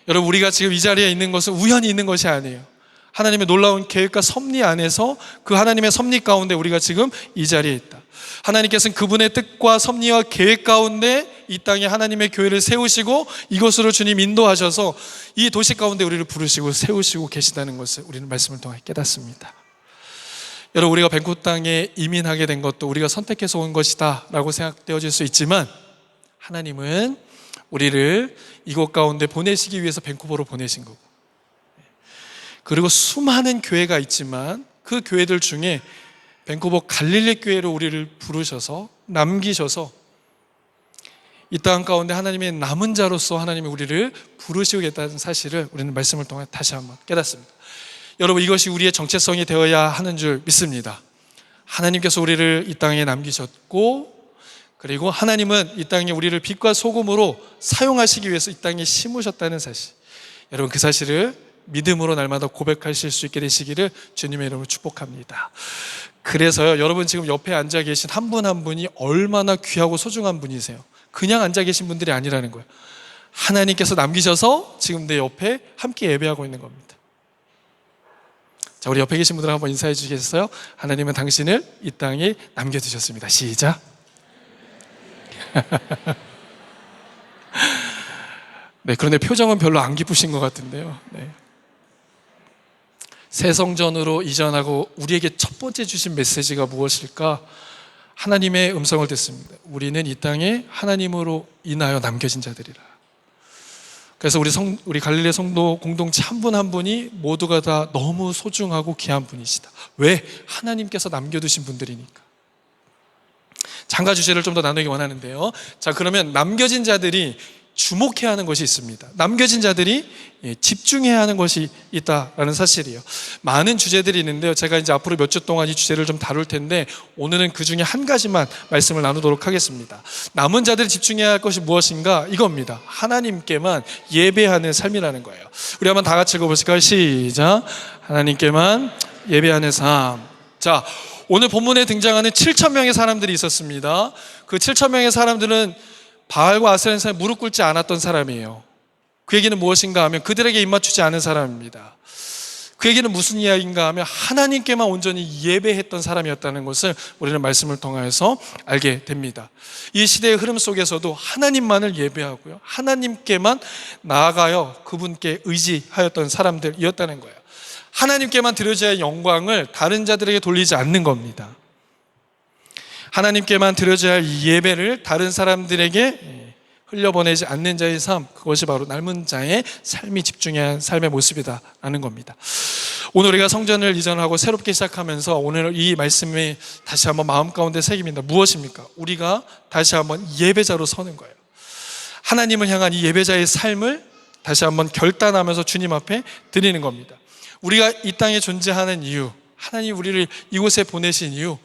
여러분, 우리가 지금 이 자리에 있는 것은 우연히 있는 것이 아니에요. 하나님의 놀라운 계획과 섭리 안에서 그 하나님의 섭리 가운데 우리가 지금 이 자리에 있다. 하나님께서는 그분의 뜻과 섭리와 계획 가운데 이 땅에 하나님의 교회를 세우시고 이곳으로 주님 인도하셔서 이 도시 가운데 우리를 부르시고 세우시고 계시다는 것을 우리는 말씀을 통해 깨닫습니다. 여러분, 우리가 밴쿠 땅에 이민하게 된 것도 우리가 선택해서 온 것이다 라고 생각되어질 수 있지만 하나님은 우리를 이곳 가운데 보내시기 위해서 밴쿠버로 보내신 거고, 그리고 수많은 교회가 있지만 그 교회들 중에 밴쿠버 갈릴리 교회로 우리를 부르셔서 남기셔서 이 땅 가운데 하나님의 남은 자로서 하나님이 우리를 부르시겠다는 사실을 우리는 말씀을 통해 다시 한번 깨닫습니다. 여러분, 이것이 우리의 정체성이 되어야 하는 줄 믿습니다. 하나님께서 우리를 이 땅에 남기셨고, 그리고 하나님은 이 땅에 우리를 빛과 소금으로 사용하시기 위해서 이 땅에 심으셨다는 사실, 여러분 그 사실을 믿음으로 날마다 고백하실 수 있게 되시기를 주님의 이름으로 축복합니다. 그래서요, 여러분 지금 옆에 앉아 계신 한 분 한 분이 얼마나 귀하고 소중한 분이세요. 그냥 앉아 계신 분들이 아니라는 거예요. 하나님께서 남기셔서 지금 내 옆에 함께 예배하고 있는 겁니다. 자, 우리 옆에 계신 분들 한번 인사해 주시겠어요? 하나님은 당신을 이 땅에 남겨두셨습니다. 시작. 네, 그런데 표정은 별로 안 기쁘신 것 같은데요. 네. 새 성전으로 이전하고 우리에게 첫 번째 주신 메시지가 무엇일까? 하나님의 음성을 듣습니다. 우리는 이 땅에 하나님으로 인하여 남겨진 자들이라. 그래서 우리 갈릴리 성도 공동체 한 분 한 분이 모두가 다 너무 소중하고 귀한 분이시다. 왜? 하나님께서 남겨두신 분들이니까. 한 가지 주제를 좀 더 나누기 원하는데요. 자, 그러면 남겨진 자들이 주목해야 하는 것이 있습니다. 남겨진 자들이 집중해야 하는 것이 있다라는 사실이에요. 많은 주제들이 있는데요. 제가 이제 앞으로 몇 주 동안 이 주제를 좀 다룰 텐데 오늘은 그 중에 한 가지만 말씀을 나누도록 하겠습니다. 남은 자들이 집중해야 할 것이 무엇인가? 이겁니다. 하나님께만 예배하는 삶이라는 거예요. 우리 한번 다 같이 읽어보실까요? 시작. 하나님께만 예배하는 삶. 자, 오늘 본문에 등장하는 7,000명의 사람들이 있었습니다. 그 7,000명의 사람들은 바알과 아세라에 무릎 꿇지 않았던 사람이에요. 그 얘기는 무엇인가 하면 그들에게 입맞추지 않은 사람입니다. 그 얘기는 무슨 이야기인가 하면 하나님께만 온전히 예배했던 사람이었다는 것을 우리는 말씀을 통해서 알게 됩니다. 이 시대의 흐름 속에서도 하나님만을 예배하고요, 하나님께만 나아가요 그분께 의지하였던 사람들이었다는 거예요. 하나님께만 드려져야 할 영광을 다른 자들에게 돌리지 않는 겁니다. 하나님께만 드려져야 할 예배를 다른 사람들에게 흘려보내지 않는 자의 삶, 그것이 바로 남은 자의 삶이 집중해야 할 삶의 모습이다라는 겁니다. 오늘 우리가 성전을 이전하고 새롭게 시작하면서 오늘 이 말씀이 다시 한번 마음 가운데 새깁니다. 무엇입니까? 우리가 다시 한번 예배자로 서는 거예요. 하나님을 향한 이 예배자의 삶을 다시 한번 결단하면서 주님 앞에 드리는 겁니다. 우리가 이 땅에 존재하는 이유, 하나님 우리를 이곳에 보내신 이유,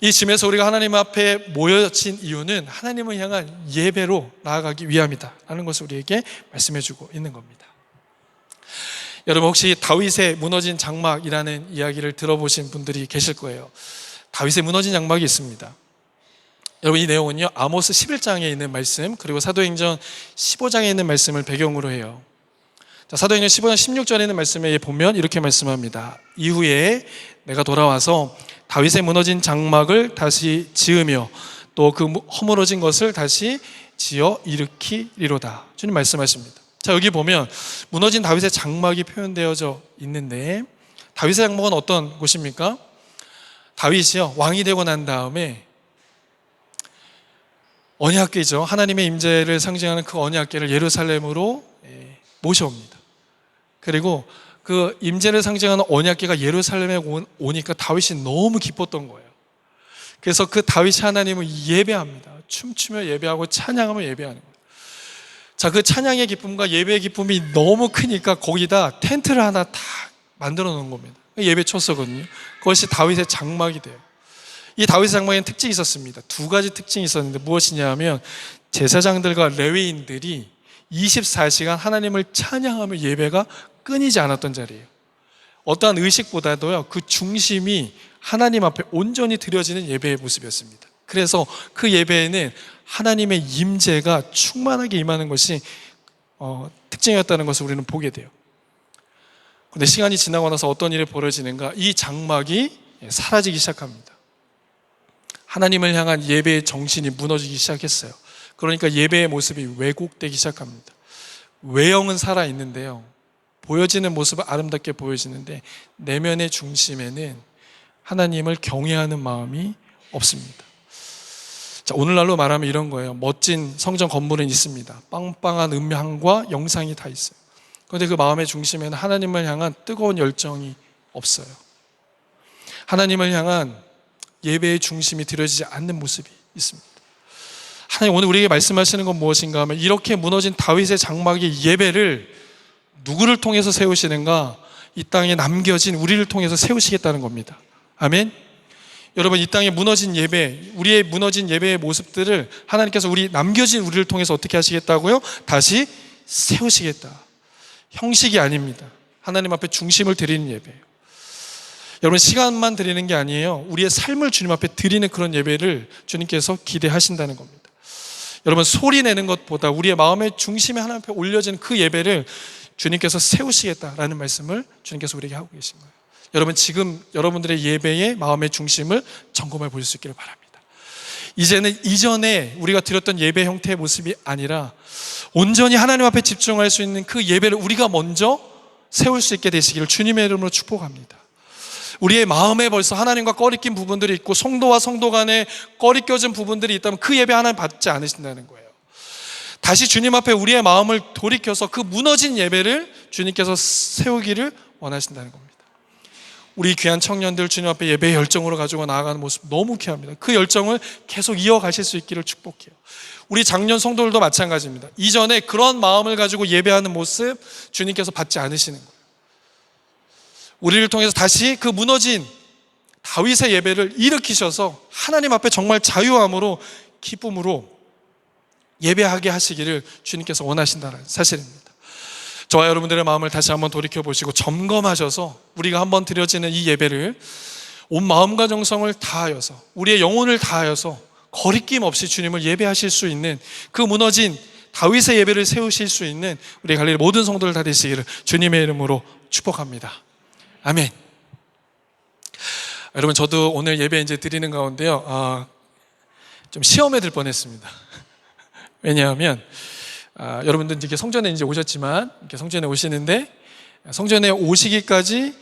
이 짐에서 우리가 하나님 앞에 모여진 이유는 하나님을 향한 예배로 나아가기 위함이다 라는 것을 우리에게 말씀해주고 있는 겁니다. 여러분 혹시 다윗의 무너진 장막이라는 이야기를 들어보신 분들이 계실 거예요. 다윗의 무너진 장막이 있습니다. 여러분 이 내용은요 아모스 11장에 있는 말씀 그리고 사도행전 15장에 있는 말씀을 배경으로 해요. 자, 사도행전 15장 16절에 있는 말씀에 보면 이렇게 말씀합니다. 이후에 내가 돌아와서 다윗의 무너진 장막을 다시 지으며 또 그 허물어진 것을 다시 지어 일으키리로다. 주님 말씀하십니다. 자, 여기 보면 무너진 다윗의 장막이 표현되어져 있는데 다윗의 장막은 어떤 곳입니까? 다윗이요 왕이 되고 난 다음에 언약궤죠, 하나님의 임재를 상징하는 그 언약궤를 예루살렘으로 모셔옵니다. 그리고 그 임재를 상징하는 언약궤가 예루살렘에 오니까 다윗이 너무 기뻤던 거예요. 그래서 그 다윗이 하나님을 예배합니다. 춤추며 예배하고 찬양하며 예배하는 거예요. 자, 그 찬양의 기쁨과 예배의 기쁨이 너무 크니까 거기다 텐트를 하나 딱 만들어 놓은 겁니다. 예배 쳤었거든요. 그것이 다윗의 장막이 돼요. 이 다윗의 장막에는 특징이 있었습니다. 두 가지 특징이 있었는데 무엇이냐 하면 제사장들과 레위인들이 24시간 하나님을 찬양하며 예배가 끊이지 않았던 자리예요. 어떠한 의식보다도요 그 중심이 하나님 앞에 온전히 드려지는 예배의 모습이었습니다. 그래서 그 예배에는 하나님의 임재가 충만하게 임하는 것이 특징이었다는 것을 우리는 보게 돼요. 그런데 시간이 지나고 나서 어떤 일이 벌어지는가? 이 장막이 사라지기 시작합니다. 하나님을 향한 예배의 정신이 무너지기 시작했어요. 그러니까 예배의 모습이 왜곡되기 시작합니다. 외형은 살아있는데요 보여지는 모습은 아름답게 보여지는데 내면의 중심에는 하나님을 경외하는 마음이 없습니다. 자, 오늘날로 말하면 이런 거예요. 멋진 성전 건물은 있습니다. 빵빵한 음향과 영상이 다 있어요. 그런데 그 마음의 중심에는 하나님을 향한 뜨거운 열정이 없어요. 하나님을 향한 예배의 중심이 드려지지 않는 모습이 있습니다. 하나님 오늘 우리에게 말씀하시는 건 무엇인가 하면 이렇게 무너진 다윗의 장막의 예배를 누구를 통해서 세우시는가? 이 땅에 남겨진 우리를 통해서 세우시겠다는 겁니다. 아멘. 여러분 이 땅에 무너진 예배, 우리의 무너진 예배의 모습들을 하나님께서 남겨진 우리를 통해서 어떻게 하시겠다고요? 다시 세우시겠다. 형식이 아닙니다. 하나님 앞에 중심을 드리는 예배예요. 여러분 시간만 드리는 게 아니에요. 우리의 삶을 주님 앞에 드리는 그런 예배를 주님께서 기대하신다는 겁니다. 여러분 소리 내는 것보다 우리의 마음의 중심에 하나님 앞에 올려진 그 예배를 주님께서 세우시겠다라는 말씀을 주님께서 우리에게 하고 계신 거예요. 여러분 지금 여러분들의 예배의 마음의 중심을 점검해 보실 수 있기를 바랍니다. 이제는 이전에 우리가 드렸던 예배 형태의 모습이 아니라 온전히 하나님 앞에 집중할 수 있는 그 예배를 우리가 먼저 세울 수 있게 되시기를 주님의 이름으로 축복합니다. 우리의 마음에 벌써 하나님과 꺼리낀 부분들이 있고 성도와 성도 간에 꺼리껴진 부분들이 있다면 그 예배 하나님 받지 않으신다는 거예요. 다시 주님 앞에 우리의 마음을 돌이켜서 그 무너진 예배를 주님께서 세우기를 원하신다는 겁니다. 우리 귀한 청년들 주님 앞에 예배의 열정으로 가지고 나아가는 모습 너무 귀합니다. 그 열정을 계속 이어가실 수 있기를 축복해요. 우리 작년 성도들도 마찬가지입니다. 이전에 그런 마음을 가지고 예배하는 모습 주님께서 받지 않으시는 거예요. 우리를 통해서 다시 그 무너진 다윗의 예배를 일으키셔서 하나님 앞에 정말 자유함으로 기쁨으로 예배하게 하시기를 주님께서 원하신다는 사실입니다. 저와 여러분들의 마음을 다시 한번 돌이켜보시고 점검하셔서 우리가 한번 드려지는 이 예배를 온 마음과 정성을 다하여서 우리의 영혼을 다하여서 거리낌 없이 주님을 예배하실 수 있는 그 무너진 다윗의 예배를 세우실 수 있는 우리 갈릴리 모든 성도들 다 되시기를 주님의 이름으로 축복합니다. 아멘. 여러분, 저도 오늘 예배 이제 드리는 가운데요, 좀 시험에 들 뻔했습니다. 왜냐하면 여러분들 이렇게 성전에 이제 오셨지만 이렇게 성전에 오시는데 성전에 오시기까지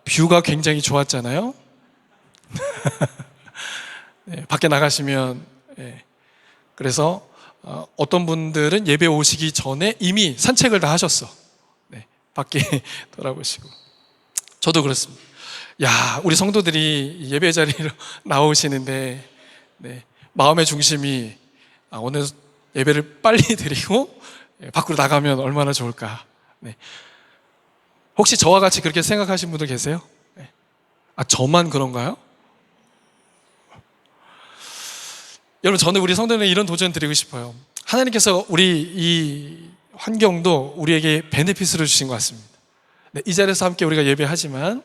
뷰가 굉장히 좋았잖아요. 네, 밖에 나가시면 그래서 어떤 분들은 예배 오시기 전에 이미 산책을 다 하셨어. 네, 밖에 돌아보시고. 저도 그렇습니다. 야, 우리 성도들이 예배 자리로 나오시는데 마음의 중심이 오늘 예배를 빨리 드리고 밖으로 나가면 얼마나 좋을까. 혹시 저와 같이 그렇게 생각하신 분들 계세요? 저만 그런가요? 여러분, 저는 우리 성도들에게 이런 도전 드리고 싶어요. 하나님께서 우리 이 환경도 우리에게 베네핏으로 주신 것 같습니다. 이 자리에서 함께 우리가 예배하지만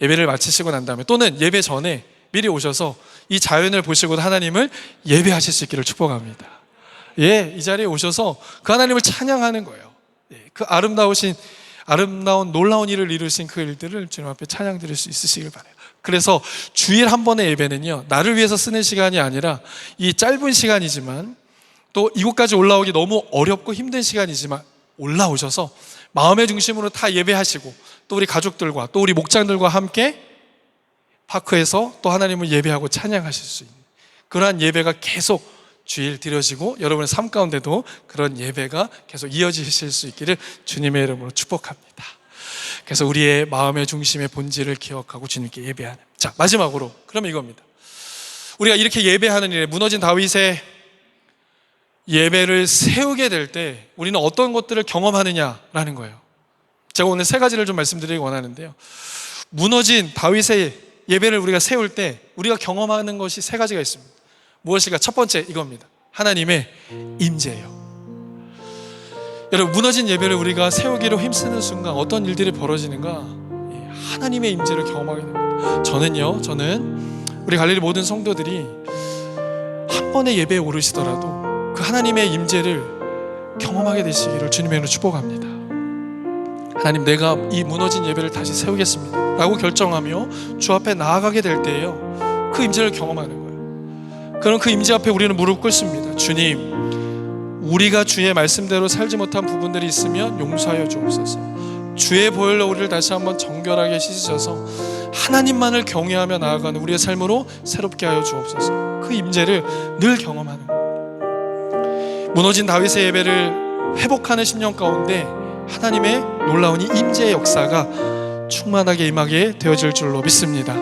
예배를 마치시고 난 다음에 또는 예배 전에 미리 오셔서 이 자연을 보시고 하나님을 예배하실 수 있기를 축복합니다. 이 자리에 오셔서 그 하나님을 찬양하는 거예요. 그 아름다운 놀라운 일을 이루신 그 일들을 주님 앞에 찬양 드릴 수 있으시길 바라요. 그래서 주일 한 번의 예배는요, 나를 위해서 쓰는 시간이 아니라 이 짧은 시간이지만 또 이곳까지 올라오기 너무 어렵고 힘든 시간이지만 올라오셔서 마음의 중심으로 다 예배하시고 또 우리 가족들과 또 우리 목장들과 함께 파크에서 또 하나님을 예배하고 찬양하실 수 있는 그러한 예배가 계속 주일 드려지고 여러분의 삶 가운데도 그런 예배가 계속 이어지실 수 있기를 주님의 이름으로 축복합니다. 그래서 우리의 마음의 중심의 본질을 기억하고 주님께 예배하는. 자, 마지막으로 그러면 이겁니다. 우리가 이렇게 예배하는 일에 무너진 다윗의 예배를 세우게 될 때 우리는 어떤 것들을 경험하느냐라는 거예요. 제가 오늘 세 가지를 좀 말씀드리기 원하는데요, 무너진 다윗의 예배를 우리가 세울 때 우리가 경험하는 것이 세 가지가 있습니다. 무엇일까? 첫 번째 이겁니다. 하나님의 임재예요. 여러분, 무너진 예배를 우리가 세우기로 힘쓰는 순간 어떤 일들이 벌어지는가? 하나님의 임재를 경험하게 됩니다. 저는 우리 갈릴리 모든 성도들이 한 번의 예배에 오르시더라도 그 하나님의 임재를 경험하게 되시기를 주님의 이름으로 축복합니다. 하나님, 내가 이 무너진 예배를 다시 세우겠습니다 라고 결정하며 주 앞에 나아가게 될 때에요, 그 임재를 경험하는 거예요. 그럼 그 임재 앞에 우리는 무릎 꿇습니다. 주님, 우리가 주의 말씀대로 살지 못한 부분들이 있으면 용서하여 주옵소서. 주의 보혈로 우리를 다시 한번 정결하게 씻으셔서 하나님만을 경외하며 나아가는 우리의 삶으로 새롭게 하여 주옵소서. 그 임재를 늘 경험하는 거예요. 무너진 다윗의 예배를 회복하는 10년 가운데 하나님의 놀라운 이 임재의 역사가 충만하게 임하게 되어질 줄로 믿습니다.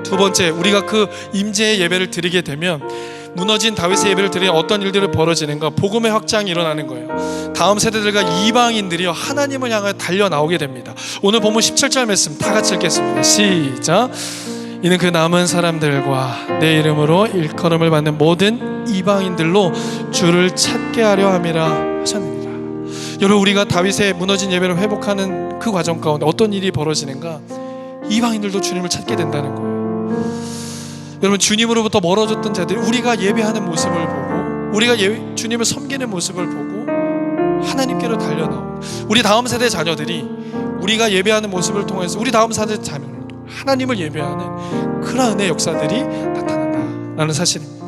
두 번째, 우리가 그 임재의 예배를 드리게 되면 무너진 다윗의 예배를 드리면 어떤 일들이 벌어지는가? 복음의 확장이 일어나는 거예요. 다음 세대들과 이방인들이 하나님을 향해 달려 나오게 됩니다. 오늘 본문 17절 말씀 다 같이 읽겠습니다. 시작. 이는 그 남은 사람들과 내 이름으로 일컬음을 받는 모든 이방인들로 주를 찾게 하려 함이라 하셨느니라. 여러분, 우리가 다윗의 무너진 예배를 회복하는 그 과정 가운데 어떤 일이 벌어지는가? 이방인들도 주님을 찾게 된다는 거예요. 여러분, 주님으로부터 멀어졌던 자들이 우리가 예배하는 모습을 보고 우리가 주님을 섬기는 모습을 보고 하나님께로 달려나오고, 우리 다음 세대 자녀들이 우리가 예배하는 모습을 통해서 우리 다음 세대 자녀들도 하나님을 예배하는 그러한 은혜의 역사들이 나타난다라는 사실입니다.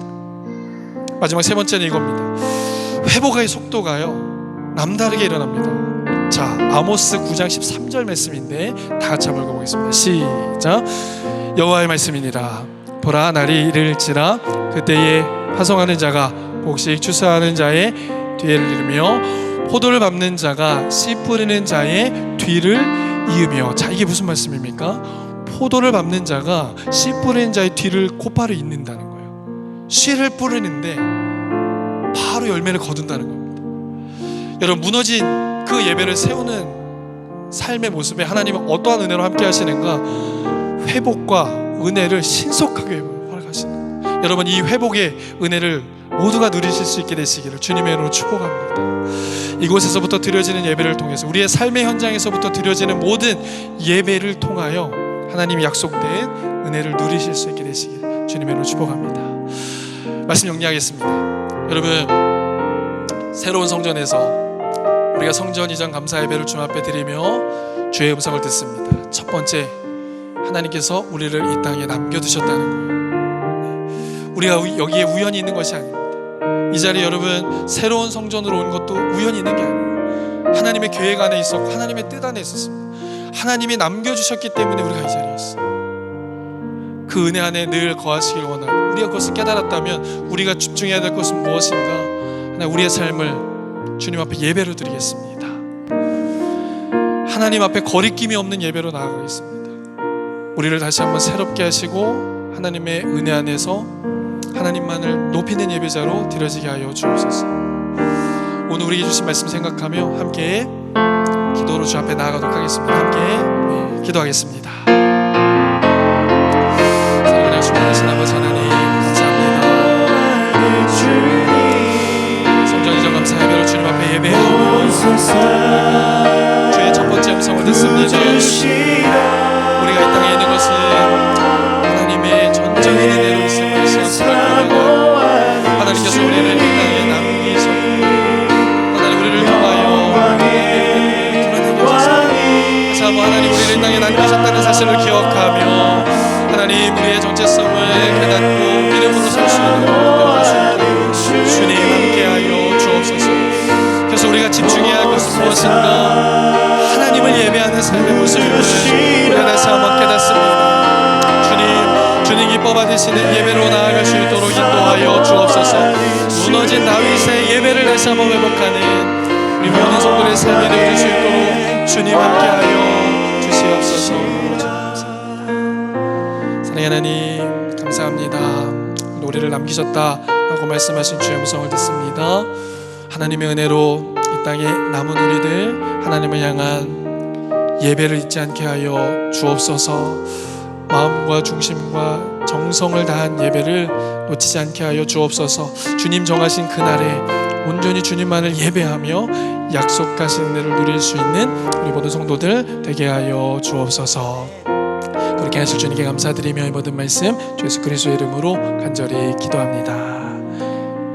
마지막 세 번째는 이겁니다. 회복의 속도가요, 남다르게 일어납니다. 자, 아모스 9장 13절 말씀인데 다 같이 한번 읽어보겠습니다. 시작. 여호와의 말씀이니라. 보라, 날이 이를지라 그때에 파송하는 자가 곡식 추수하는 자의 뒤를 이르며 포도를 밟는 자가 씨 뿌리는 자의 뒤를 이으며. 자, 이게 무슨 말씀입니까? 포도를 밟는 자가 씨 뿌리는 자의 뒤를 곧바로 잇는다는 거예요. 씨를 뿌리는데 바로 열매를 거둔다는 겁니다. 여러분, 무너진 그 예배를 세우는 삶의 모습에 하나님은 어떠한 은혜로 함께 하시는가? 회복과 은혜를 신속하게 허락하시는 거예요. 여러분, 이 회복의 은혜를 모두가 누리실 수 있게 되시기를 주님의 이름으로 축복합니다. 이곳에서부터 드려지는 예배를 통해서, 우리의 삶의 현장에서부터 드려지는 모든 예배를 통하여 하나님이 약속된 은혜를 누리실 수 있게 되시기를 주님의 이름으로 축복합니다. 말씀 정리하겠습니다. 여러분, 새로운 성전에서 우리가 성전 이전 감사 예배를 주님 앞에 드리며 주의 음성을 듣습니다. 첫 번째, 하나님께서 우리를 이 땅에 남겨두셨다는 거예요. 우리가 여기에 우연히 있는 것이 아닙니다. 이 자리에 여러분, 새로운 성전으로 온 것도 우연히 있는 게 아니에요. 하나님의 계획 안에 있었고 하나님의 뜻 안에 있었습니다. 하나님이 남겨주셨기 때문에 우리가 이 자리에 있어요. 그 은혜 안에 늘 거하시길 원하고, 우리가 그것을 깨달았다면 우리가 집중해야 될 것은 무엇인가? 하나님, 우리의 삶을 주님 앞에 예배로 드리겠습니다. 하나님 앞에 거리낌이 없는 예배로 나아가겠습니다. 우리를 다시 한번 새롭게 하시고 하나님의 은혜 안에서 하나님만을 높이는 예배자로 드려지게 하여 주옵소서. 오늘 우리에게 주신 말씀 생각하며 함께 기도로 주 앞에 나아가도록 하겠습니다. 함께 기도하겠습니다. 사랑하는 주님이신 아버지 하나님, 감사합니다. 성전 이전 감사 예배로 주님 앞에 예배하고 주의 첫 번째 음성을 듣습니다. 우리가 이 땅에 있는 것은 하나님의 전적인 은혜로 있음을 시험하고, 하나님께서 우리를 이 땅에 남기셨고 하나님 우리를 통하여 드러내게 하소서. 다시 한번 하나님, 우리를 이 땅에 남기셨다는 사실을 기억하며 하나님, 우리의 정체성을 깨닫고 믿음으로 설 수 있는 도와주시고 주님 함께하여 주옵소서. 그래서 우리가 집중해야 할 것은 무엇인가? 하나님을 예배하는 삶의 모습을 우리가 다시 한번 깨닫습니다. 주님 기뻐 받으시는 예배로 나아갈 수 있도록 인도하여 주옵소서. 무너진 다윗의 예배를 다시 한번 회복하는 우리 모든 성도의 삶이 되어질 수 있도록 주님 함께하여 주시옵소서. 사랑하는 하나님, 감사합니다. 우리를 남기셨다라고 말씀하신 주의 음성을 듣습니다. 하나님의 은혜로 이 땅에 남은 우리들 하나님을 향한 예배를 잊지 않게 하여 주옵소서. 마음과 중심과 정성을 다한 예배를 놓치지 않게 하여 주옵소서. 주님 정하신 그날에 온전히 주님만을 예배하며 약속하신 은혜를 누릴 수 있는 우리 모든 성도들 되게 하여 주옵소서. 그렇게 하실 주님께 감사드리며 이 모든 말씀 주 예수 그리스도의 이름으로 간절히 기도합니다.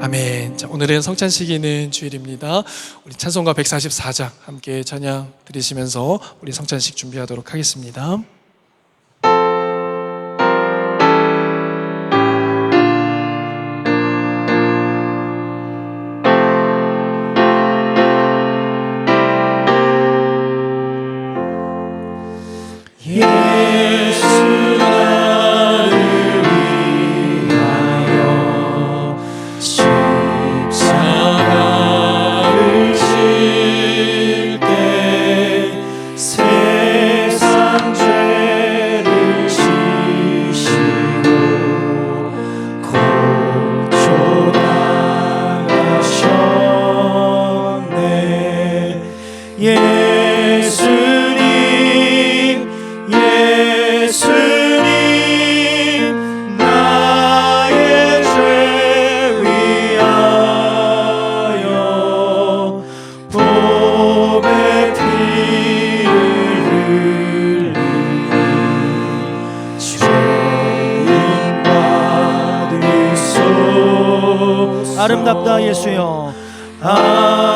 아멘. 자, 오늘은 성찬식이 있는 주일입니다. 우리 찬송가 144장 함께 찬양 드리시면서 우리 성찬식 준비하도록 하겠습니다. 아름답다 예수여, 아름답다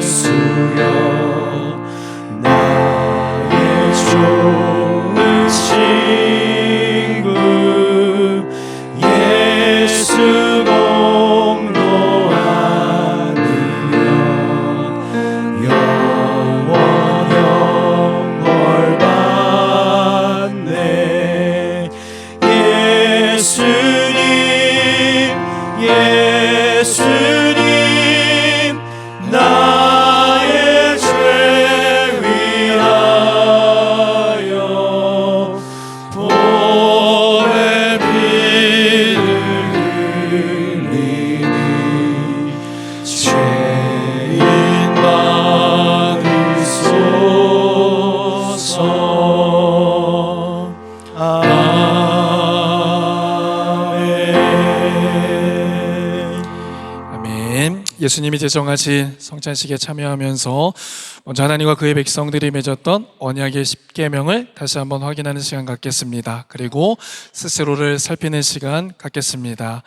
예수여, 나의 좋은 친구 예수 공로 아니면 영원 영벌 받네. 예수님 예수님이 제정하신 성찬식에 참여하면서 먼저 하나님과 그의 백성들이 맺었던 언약의 10계명을 다시 한번 확인하는 시간 갖겠습니다. 그리고 스스로를 살피는 시간 갖겠습니다.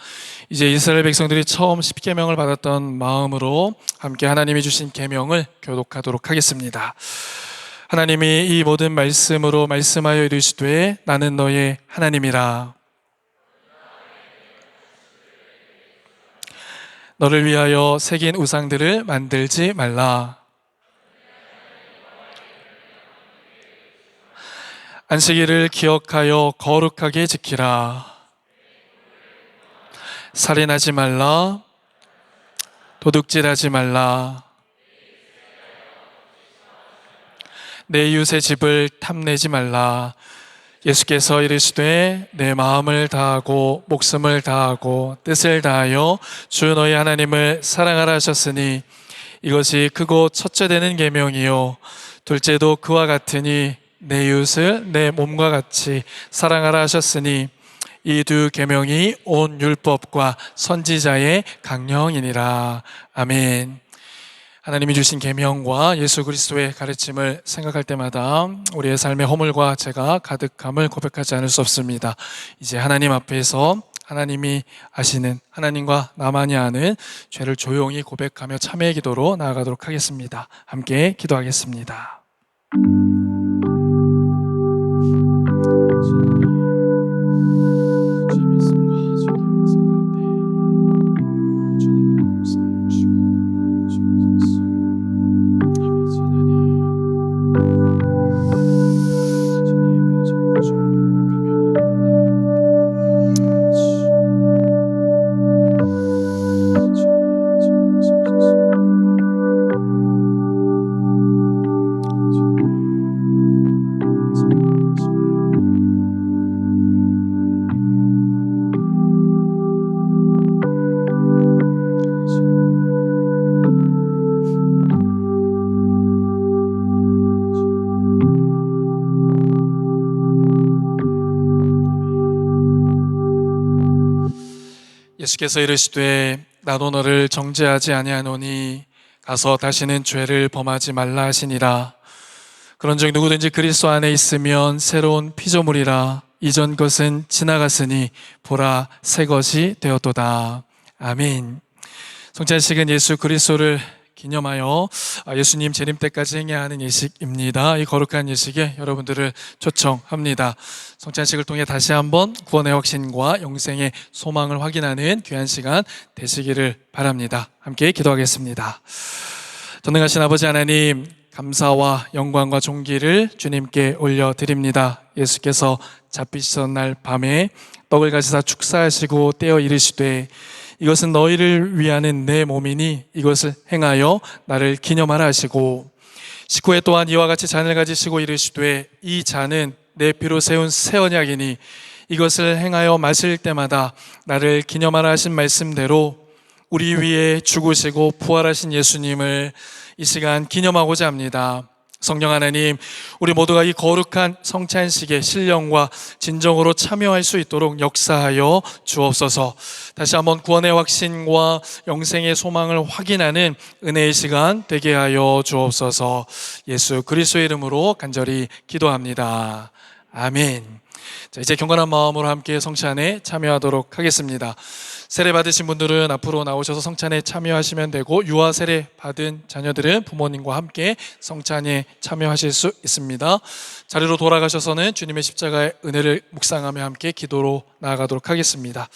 이제 이스라엘 백성들이 처음 10계명을 받았던 마음으로 함께 하나님이 주신 계명을 교독하도록 하겠습니다. 하나님이 이 모든 말씀으로 말씀하여 이르시되 나는 너의 하나님이라. 너를 위하여 새긴 우상들을 만들지 말라. 안식일을 기억하여 거룩하게 지키라. 살인하지 말라. 도둑질하지 말라. 내 이웃의 집을 탐내지 말라. 예수께서 이르시되 내 마음을 다하고 목숨을 다하고 뜻을 다하여 주 너희 하나님을 사랑하라 하셨으니 이것이 크고 첫째 되는 계명이요 둘째도 그와 같으니 내 이웃을 내 몸과 같이 사랑하라 하셨으니 이 두 계명이 온 율법과 선지자의 강령이니라. 아멘. 하나님이 주신 계명과 예수 그리스도의 가르침을 생각할 때마다 우리의 삶의 허물과 죄가 가득함을 고백하지 않을 수 없습니다. 이제 하나님 앞에서 하나님이 아시는, 하나님과 나만이 아는 죄를 조용히 고백하며 참회의 기도로 나아가도록 하겠습니다. 함께 기도하겠습니다. 예수께서 이르시되 나도 너를 정죄하지 아니하노니 가서 다시는 죄를 범하지 말라 하시니라. 그런즉 누구든지 그리스도 안에 있으면 새로운 피조물이라. 이전 것은 지나갔으니 보라 새 것이 되었도다. 아멘. 성찬식은 예수 그리스도를 기념하여 예수님 재림 때까지 행해야 하는 예식입니다. 이 거룩한 예식에 여러분들을 초청합니다. 성찬식을 통해 다시 한번 구원의 확신과 영생의 소망을 확인하는 귀한 시간 되시기를 바랍니다. 함께 기도하겠습니다. 전능하신 아버지 하나님, 감사와 영광과 존귀를 주님께 올려드립니다. 예수께서 잡히시던 날 밤에 떡을 가지사 축사하시고 떼어 이르시되 이것은 너희를 위하는 내 몸이니 이것을 행하여 나를 기념하라 하시고 19회 또한 이와 같이 잔을 가지시고 이르시되 이 잔은 내 피로 세운 새 언약이니 이것을 행하여 마실 때마다 나를 기념하라 하신 말씀대로 우리 위에 죽으시고 부활하신 예수님을 이 시간 기념하고자 합니다. 성령 하나님, 우리 모두가 이 거룩한 성찬식의 신령과 진정으로 참여할 수 있도록 역사하여 주옵소서. 다시 한번 구원의 확신과 영생의 소망을 확인하는 은혜의 시간 되게 하여 주옵소서. 예수 그리스도의 이름으로 간절히 기도합니다. 아멘. 자, 이제 경건한 마음으로 함께 성찬에 참여하도록 하겠습니다. 세례 받으신 분들은 앞으로 나오셔서 성찬에 참여하시면 되고, 유아 세례 받은 자녀들은 부모님과 함께 성찬에 참여하실 수 있습니다. 자리로 돌아가셔서는 주님의 십자가의 은혜를 묵상하며 함께 기도로 나아가도록 하겠습니다.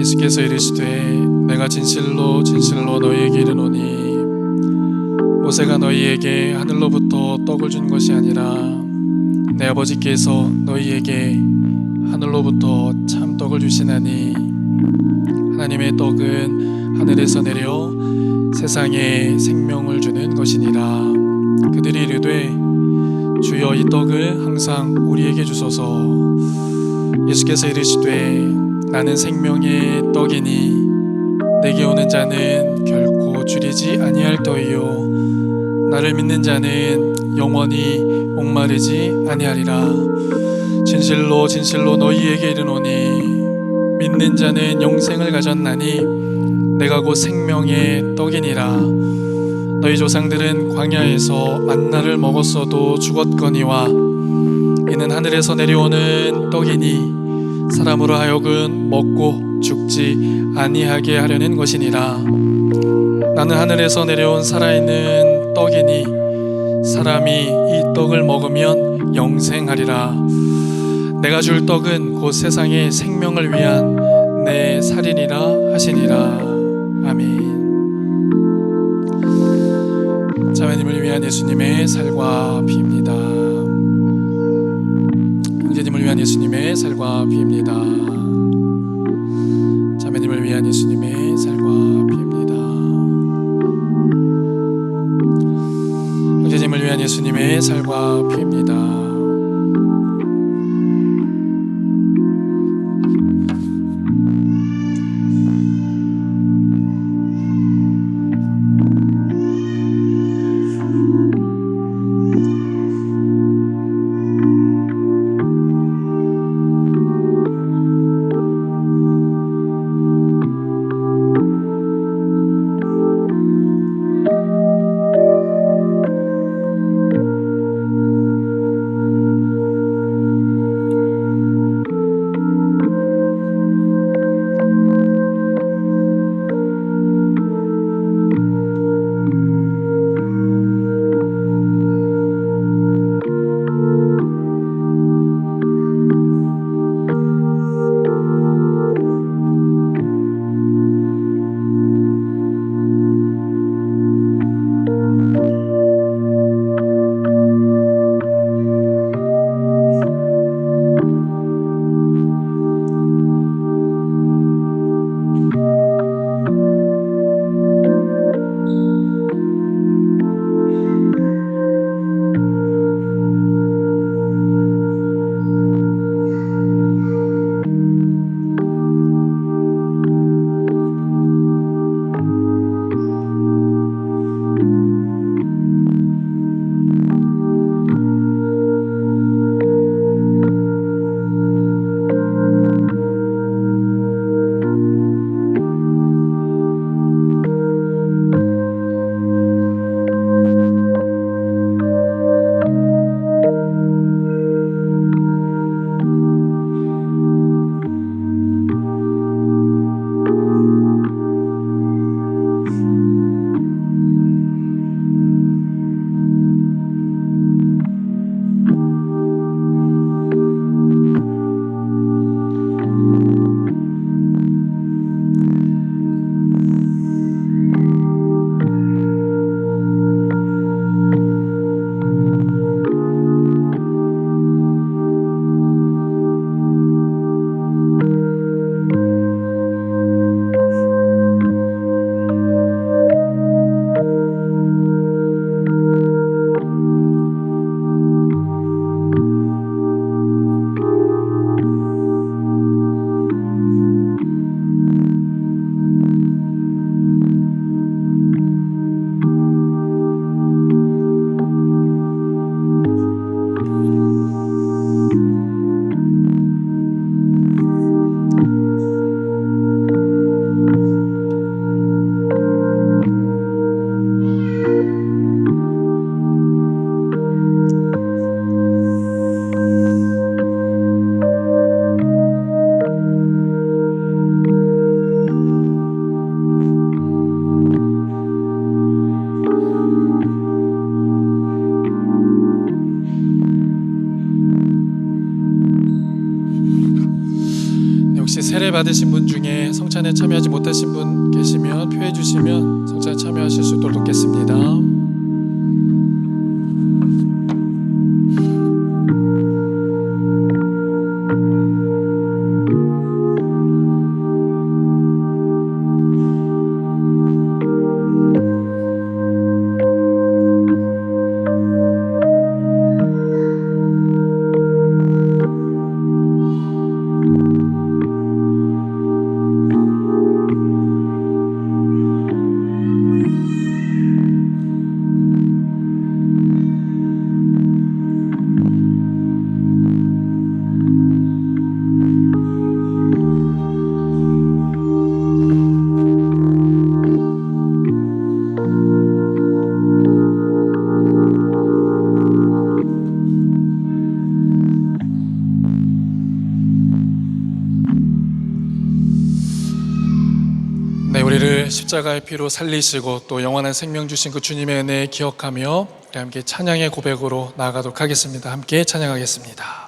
예수께서 이르시되 내가 진실로 진실로 너희에게 이르노니 모세가 너희에게 하늘로부터 떡을 준 것이 아니라 내 아버지께서 너희에게 하늘로부터 참 떡을 주시나니 하나님의 떡은 하늘에서 내려 세상에 생명을 주는 것이니라. 그들이 이르되 주여 이 떡을 항상 우리에게 주소서. 예수께서 이르시되 나는 생명의 떡이니 내게 오는 자는 결코 줄이지 아니할 터이요 나를 믿는 자는 영원히 목마르지 아니하리라. 진실로 진실로 너희에게 이르노니 믿는 자는 영생을 가졌나니 내가 곧 생명의 떡이니라. 너희 조상들은 광야에서 만나를 먹었어도 죽었거니와 이는 하늘에서 내려오는 떡이니 사람으로 하여금 먹고 죽지 아니하게 하려는 것이니라. 나는 하늘에서 내려온 살아있는 떡이니 사람이 이 떡을 먹으면 영생하리라. 내가 줄 떡은 곧 세상의 생명을 위한 내 살이니라 하시니라. 아멘. 자매님을 위한 예수님의 살과 피입니다. 형제님을 위한 예수님의 살과 피입니다. 자매님을 위한 예수님의 살과 피입니다. 형제님을 위한 예수님의 살과 피입니다. 받으신 분 중에 성찬에 참여하지 못하신 분 계시면 표해 주시면 성찬에 참여하실 수 있도록 돕겠습니다. 네, 우리를 십자가의 피로 살리시고 또 영원한 생명 주신 그 주님의 은혜 기억하며 우리 함께 찬양의 고백으로 나아가도록 하겠습니다. 함께 찬양하겠습니다.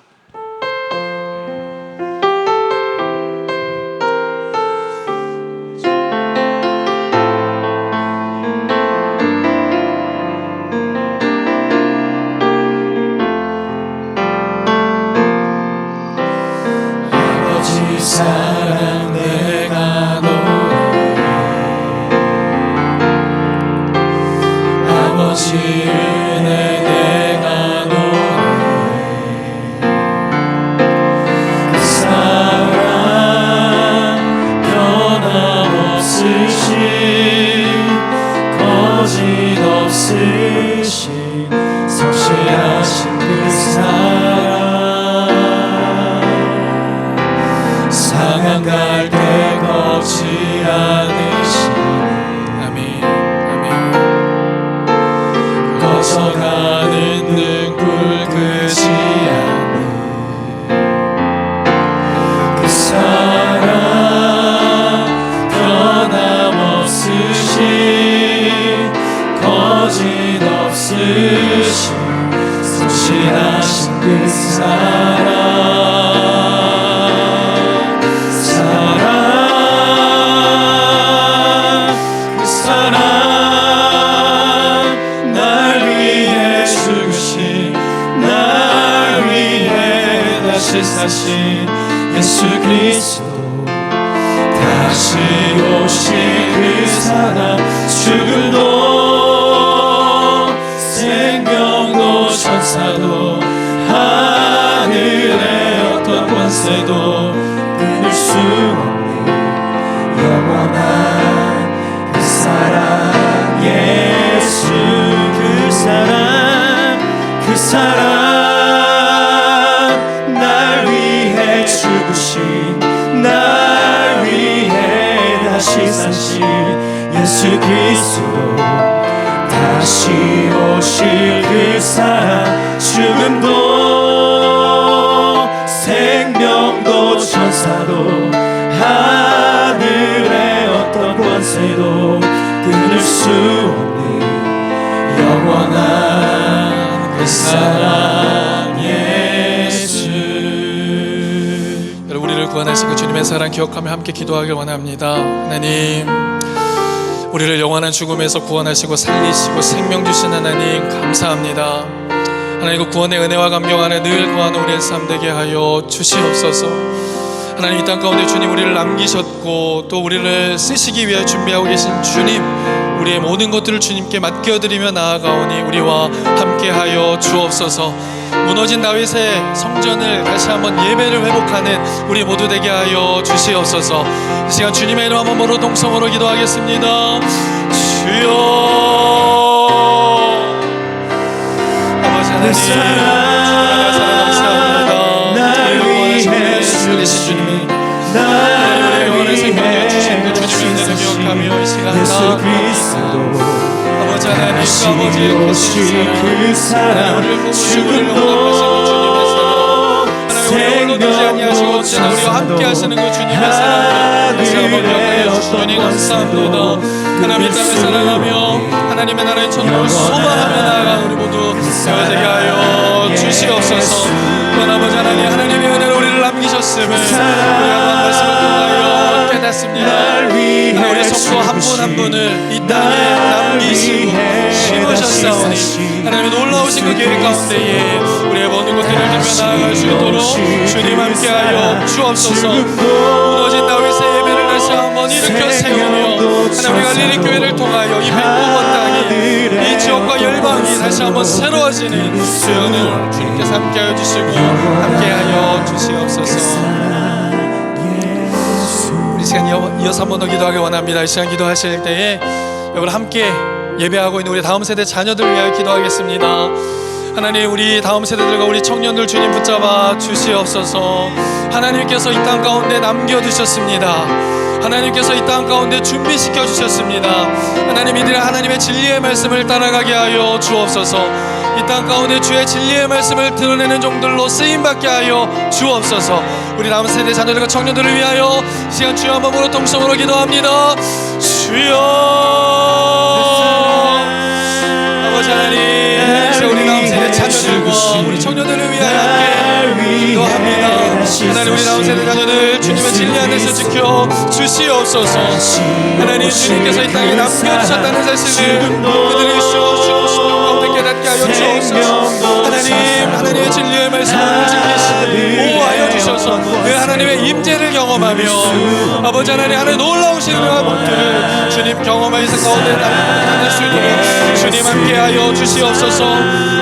아버지 사랑 내가 노래해 아버지 은혜 내가 노래해 그 사랑 변함없으신 거짓없으신 성실하신 그 사랑 상한 갈 때 걷지 않으시네 아멘, 아멘. 꺼져가는 등불 끄지 않는 그 사랑 변함없으신 거짓없으신 성실하신 그 사랑 그 사랑 날 위해 죽으신 날 위해 다시 사신 예수 그리스도 다시 오실 그 사랑 죽음도 생명도 천사도 하늘의 어떤 권세도 끊을 수 없는 영원한 그 사랑 예수 그 사랑 날 위해 죽으신 날 위해 다시 사신 예수 그리스도 다시 오실 그 사랑 죽음도 생명도 천사도 하늘의 어떤 권세도 끊을 수 없는 영원한 그 사랑 예수. 여러분, 우리를 구원하신 그 주님의 사랑 기억하며 함께 기도하길 원합니다. 하나님, 우리를 영원한 죽음에서 구원하시고 살리시고 생명 주신 하나님 감사합니다. 하나님, 그 구원의 은혜와 감격 안에 늘 구하는 우리의 삶 되게 하여 주시옵소서. 하나님, 이 땅 가운데 주님 우리를 남기셨고 또 우리를 쓰시기 위해 준비하고 계신 주님, 우리의 모든 것들을 주님께 맡겨드리며 나아가오니 우리와 함께하여 주옵소서. 무너진 다윗의 성전을 다시 한번 예배를 회복하는 우리 모두 되게 하여 주시옵소서. 이 시간 주님의 이름 한번 모로 동성으로 기도하겠습니다. 주여, 아버지 하나님, 주님의 사랑 감사합니다. 날 위해 살리신 주님이 날 영원의 생명을 위해 주신 그 주님의 은혜를 기억하며 이 시간 예수 나아갑니다. 그리스도 아버지 하나님, 다시 그 아버지의 오실 그 사랑 죽음도 생명도 우리와 함께 하시는 그 주님의 사랑으로 다시 한번 기억하여 주시니 감사합니다. 하나님, 이 땅을 사랑하며 하나님의 나라의 천국을 소망하며 나아가는 우리 모두 되게 하여 주시옵소서. 또한 아버지 하나님, 하나님의 은혜로 우리를 남기셨음을 우리가 말씀을 통하여 깨닫습니다. 우리 성도 한 분 한 분을 이 땅에 남기시고 심으셨사오니 하나님의 놀라우신 그 계획 가운데에 우리의 모든 것들을 들며 나아갈 수 있도록 주님 함께하여 주옵소서. 무너진 다윗의 예배를 다시 한번 일으켜 세우며 하나님 우리 갈릴리 교회를 통하여 이 백보고 땅이 이 지역과 열방이 다시 한번 새로워지는 수요는 주님께서 함께하여 주시고 함께하여 주시옵소서. 우리 시간 이어서 한 번 더 기도하기 원합니다. 이 시간 기도하실 때에 여러분 함께 예배하고 있는 우리 다음 세대 자녀들 위하여 기도하겠습니다. 하나님 우리 다음 세대들과 우리 청년들 주님 붙잡아 주시옵소서. 하나님께서 이 땅 가운데 남겨두셨습니다. 하나님께서 이 땅 가운데 준비시켜 주셨습니다. 하나님 이들의 하나님의 진리의 말씀을 따라가게 하여 주옵소서. 이 땅 가운데 주의 진리의 말씀을 드러내는 종들로 쓰임받게 하여 주옵소서. 우리 다음 세대 자녀들과 청년들을 위하여 이 시간 주여 한 번으로 통성으로 기도합니다. 주여 아버지 하나님 우리 다음 세대 자녀들과 우리 청년들을 위하여 함께 기도합니다. 하나님 우리 다음 세대 자녀들 주님의 진리 안에서 지켜 주시옵소서. 하나님 주님께서 이 땅에 남겨주셨다는 사실을 그들이 주시옵소서 가운데 깨닫게 하여 주옵소서. 하나님의 진리의 말씀을 지키시고 보호하여 주셔서 그 하나님의 임재를 경험하며 아버지 하나님 놀라우신 은혜들을 주님 경험하여 가운데 나눌 수 있도록 주님 함께하여 주시옵소서.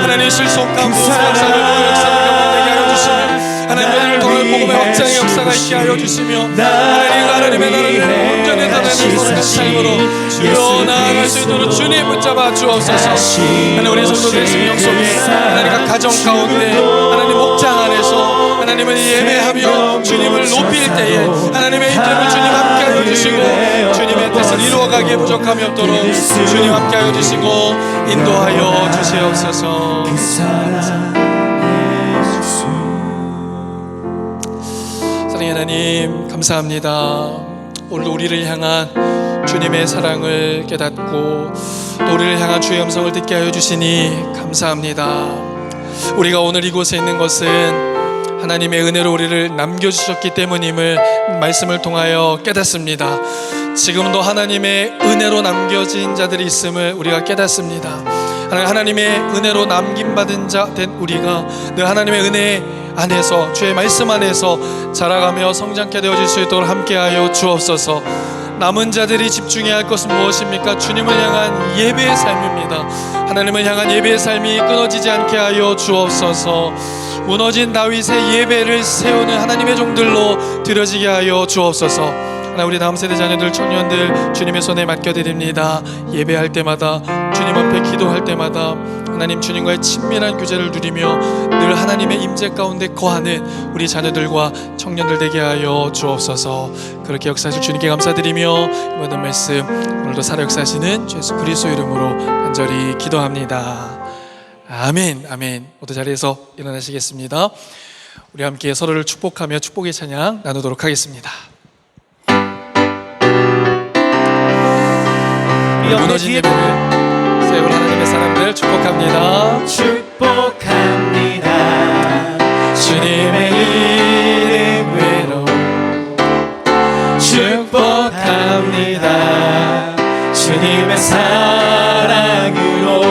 하나님 실속한 무슨 역사를 경험되게 하여 주시며 하나님 너희를 통한 복음의 확장의 역사가 있게 하여 주시며 하나님의 나라를 온전히 다내는 거룩한 삶으로 주여 나아갈 수 있도록 주님 붙잡아 주옵소서. 하나님 우리 성도들의 심령 속에 하나님 각 가정 가운데 하나님 목장 안에서 하나님을 예배하며 주님을 높일 때에 하나님의 임재로 주님 함께하여 주시고 주님의 뜻을 이루어가기에 부족함이 없도록 주님 함께하여 주시고 인도하여 주시옵소서. 사랑의 하나님 감사합니다. 오늘도 우리를 향한 주님의 사랑을 깨닫고 또 우리를 향한 주의 음성을 듣게 하여 주시니 감사합니다. 우리가 오늘 이곳에 있는 것은 하나님의 은혜로 우리를 남겨주셨기 때문임을 말씀을 통하여 깨닫습니다. 지금도 하나님의 은혜로 남겨진 자들이 있음을 우리가 깨닫습니다. 하나님의 은혜로 남김받은 자 된 우리가 늘 하나님의 은혜 안에서 주의 말씀 안에서 자라가며 성장케 되어질 수 있도록 함께하여 주옵소서. 남은 자들이 집중해야 할 것은 무엇입니까? 주님을 향한 예배의 삶입니다. 하나님을 향한 예배의 삶이 끊어지지 않게 하여 주옵소서. 무너진 다윗의 예배를 세우는 하나님의 종들로 드려지게 하여 주옵소서. 우리 다음 세대 자녀들 청년들 주님의 손에 맡겨드립니다. 예배할 때마다 주님 앞에 기도할 때마다 하나님 주님과의 친밀한 교제를 누리며 늘 하나님의 임재 가운데 거하는 우리 자녀들과 청년들 되게 하여 주옵소서. 그렇게 역사하실 주님께 감사드리며 모든 말씀 오늘도 살아 역사하시는 주 예수 그리스도 이름으로 간절히 기도합니다. 아멘. 아멘. 모두 자리에서 일어나시겠습니다. 우리 함께 서로를 축복하며 축복의 찬양 나누도록 하겠습니다. 무너진 예배를 세운 하나님의 사람들 축복합니다. 축복합니다. 주님의 이름 외로 축복합니다. 주님의 사랑으로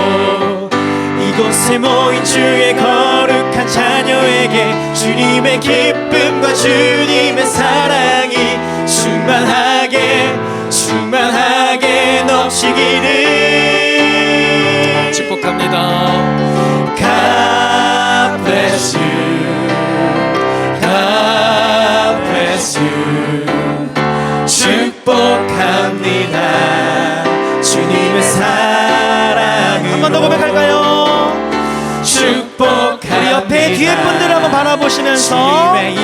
이곳에 모인 주의 거룩한 자녀에게 주님의 기쁨과 주님의 사랑이 충만하게 넘치기를 축복합니다. God bless you, God bless you. 축복합니다. 주님의 사랑으로 한 번 더 고백할까요? 축복합니다. 우리 옆에 뒤에 분들 한번 바라보시면서 주님의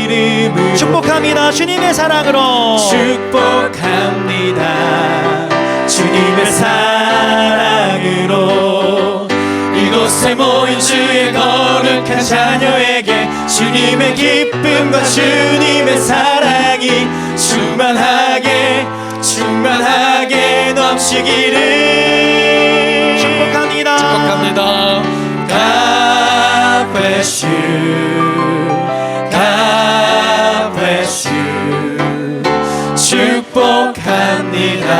이름으로 축복합니다. 주님의 사랑으로 축복합니다. 주님의 사랑으로 이곳에 모인 주의 거룩한 자녀에게 주님의 기쁨과 주님의 사랑이 충만하게 넘치기를 축복합니다. 축복합니다. God bless you, God bless you. 축복합니다.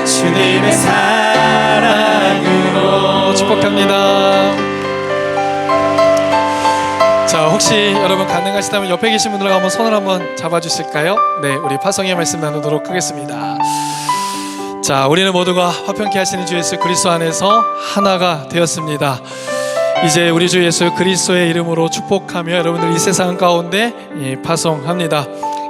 주님의 사랑으로 축복합니다. 자, 혹시 여러분 가능하시다면 옆에 계신 분들 한번 손을 한번 잡아주실까요? 네, 우리 파성의 말씀 나누도록 하겠습니다. 자, 우리는 모두가 화평케 하시는 주 예수 그리스도 안에서 하나가 되었습니다. 이제 우리 주 예수 그리스도의 이름으로 축복하며 여러분들 이 세상 가운데 파송합니다.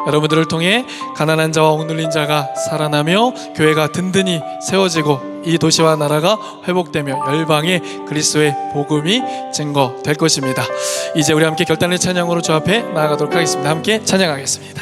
여러분들을 통해 가난한 자와 억눌린 자가 살아나며 교회가 든든히 세워지고 이 도시와 나라가 회복되며 열방에 그리스도의 복음이 증거될 것입니다. 이제 우리 함께 결단의 찬양으로 주 앞에 나아가도록 하겠습니다. 함께 찬양하겠습니다.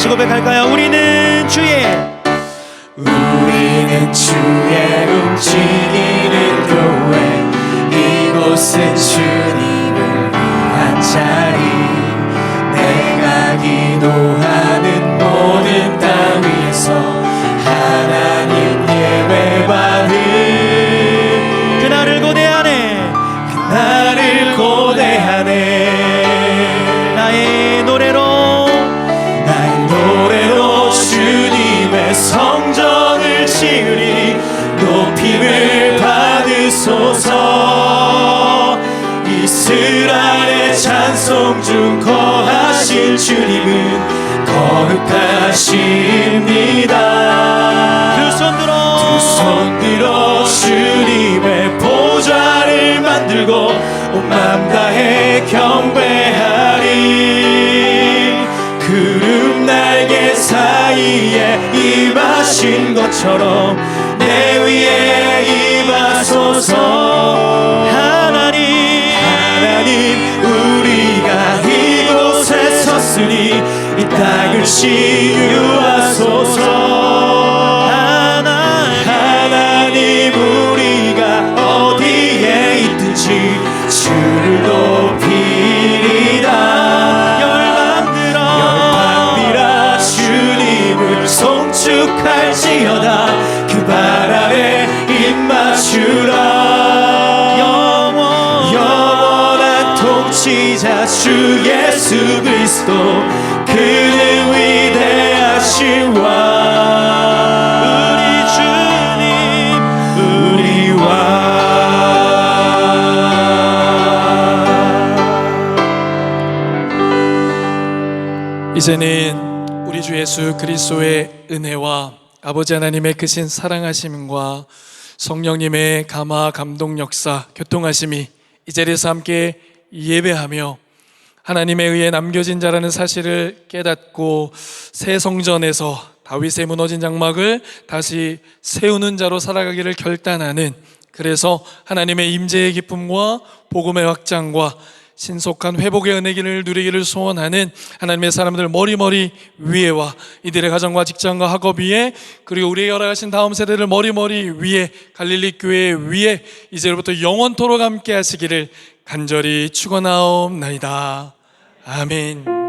고백할까요? 우리는 주의 움직이는 교회 이곳은 주님을 위한 자리 내가 기도하는 모든 땅 위에서 하나님 예배받은 그날을 고대하네 그날을 고대하네 나의 노래로 주님의 성전을 지으리 높임을 받으소서 이스라엘의 찬송 중 거하신 주님은 거룩하십니다. 두 손 들어 주님의 보좌를 만들고 온 맘 다해 경배하리 구름 날개 사이에 임하신 것처럼 내 위에 임하소서 하나님 우리가 이곳에 섰으니 이 땅을 치유하소서 하나님 우리가 어디에 있든지 주를 높이리다 송축할지어다 그 바람에 입맞추라 영원한 통치자 주 예수 그리스도 그는 위대하신 왕 우리 주님 우리 왕 이제는 우리 주 예수 그리스도의 은혜와 아버지 하나님의 크신 사랑하심과 성령님의 감화 감동 역사 교통하심이 이 자리에서 함께 예배하며 하나님에 의해 남겨진 자라는 사실을 깨닫고 새 성전에서 다윗의 무너진 장막을 다시 세우는 자로 살아가기를 결단하는, 그래서 하나님의 임재의 기쁨과 복음의 확장과 신속한 회복의 은혜기를 누리기를 소원하는 하나님의 사람들 머리머리 위에와 이들의 가정과 직장과 학업 위에, 그리고 우리의 열어가신 다음 세대를 머리머리 위에, 갈릴리 교회 위에 이제부터 영원토록 함께 하시기를 간절히 축원하옵나이다. 아멘.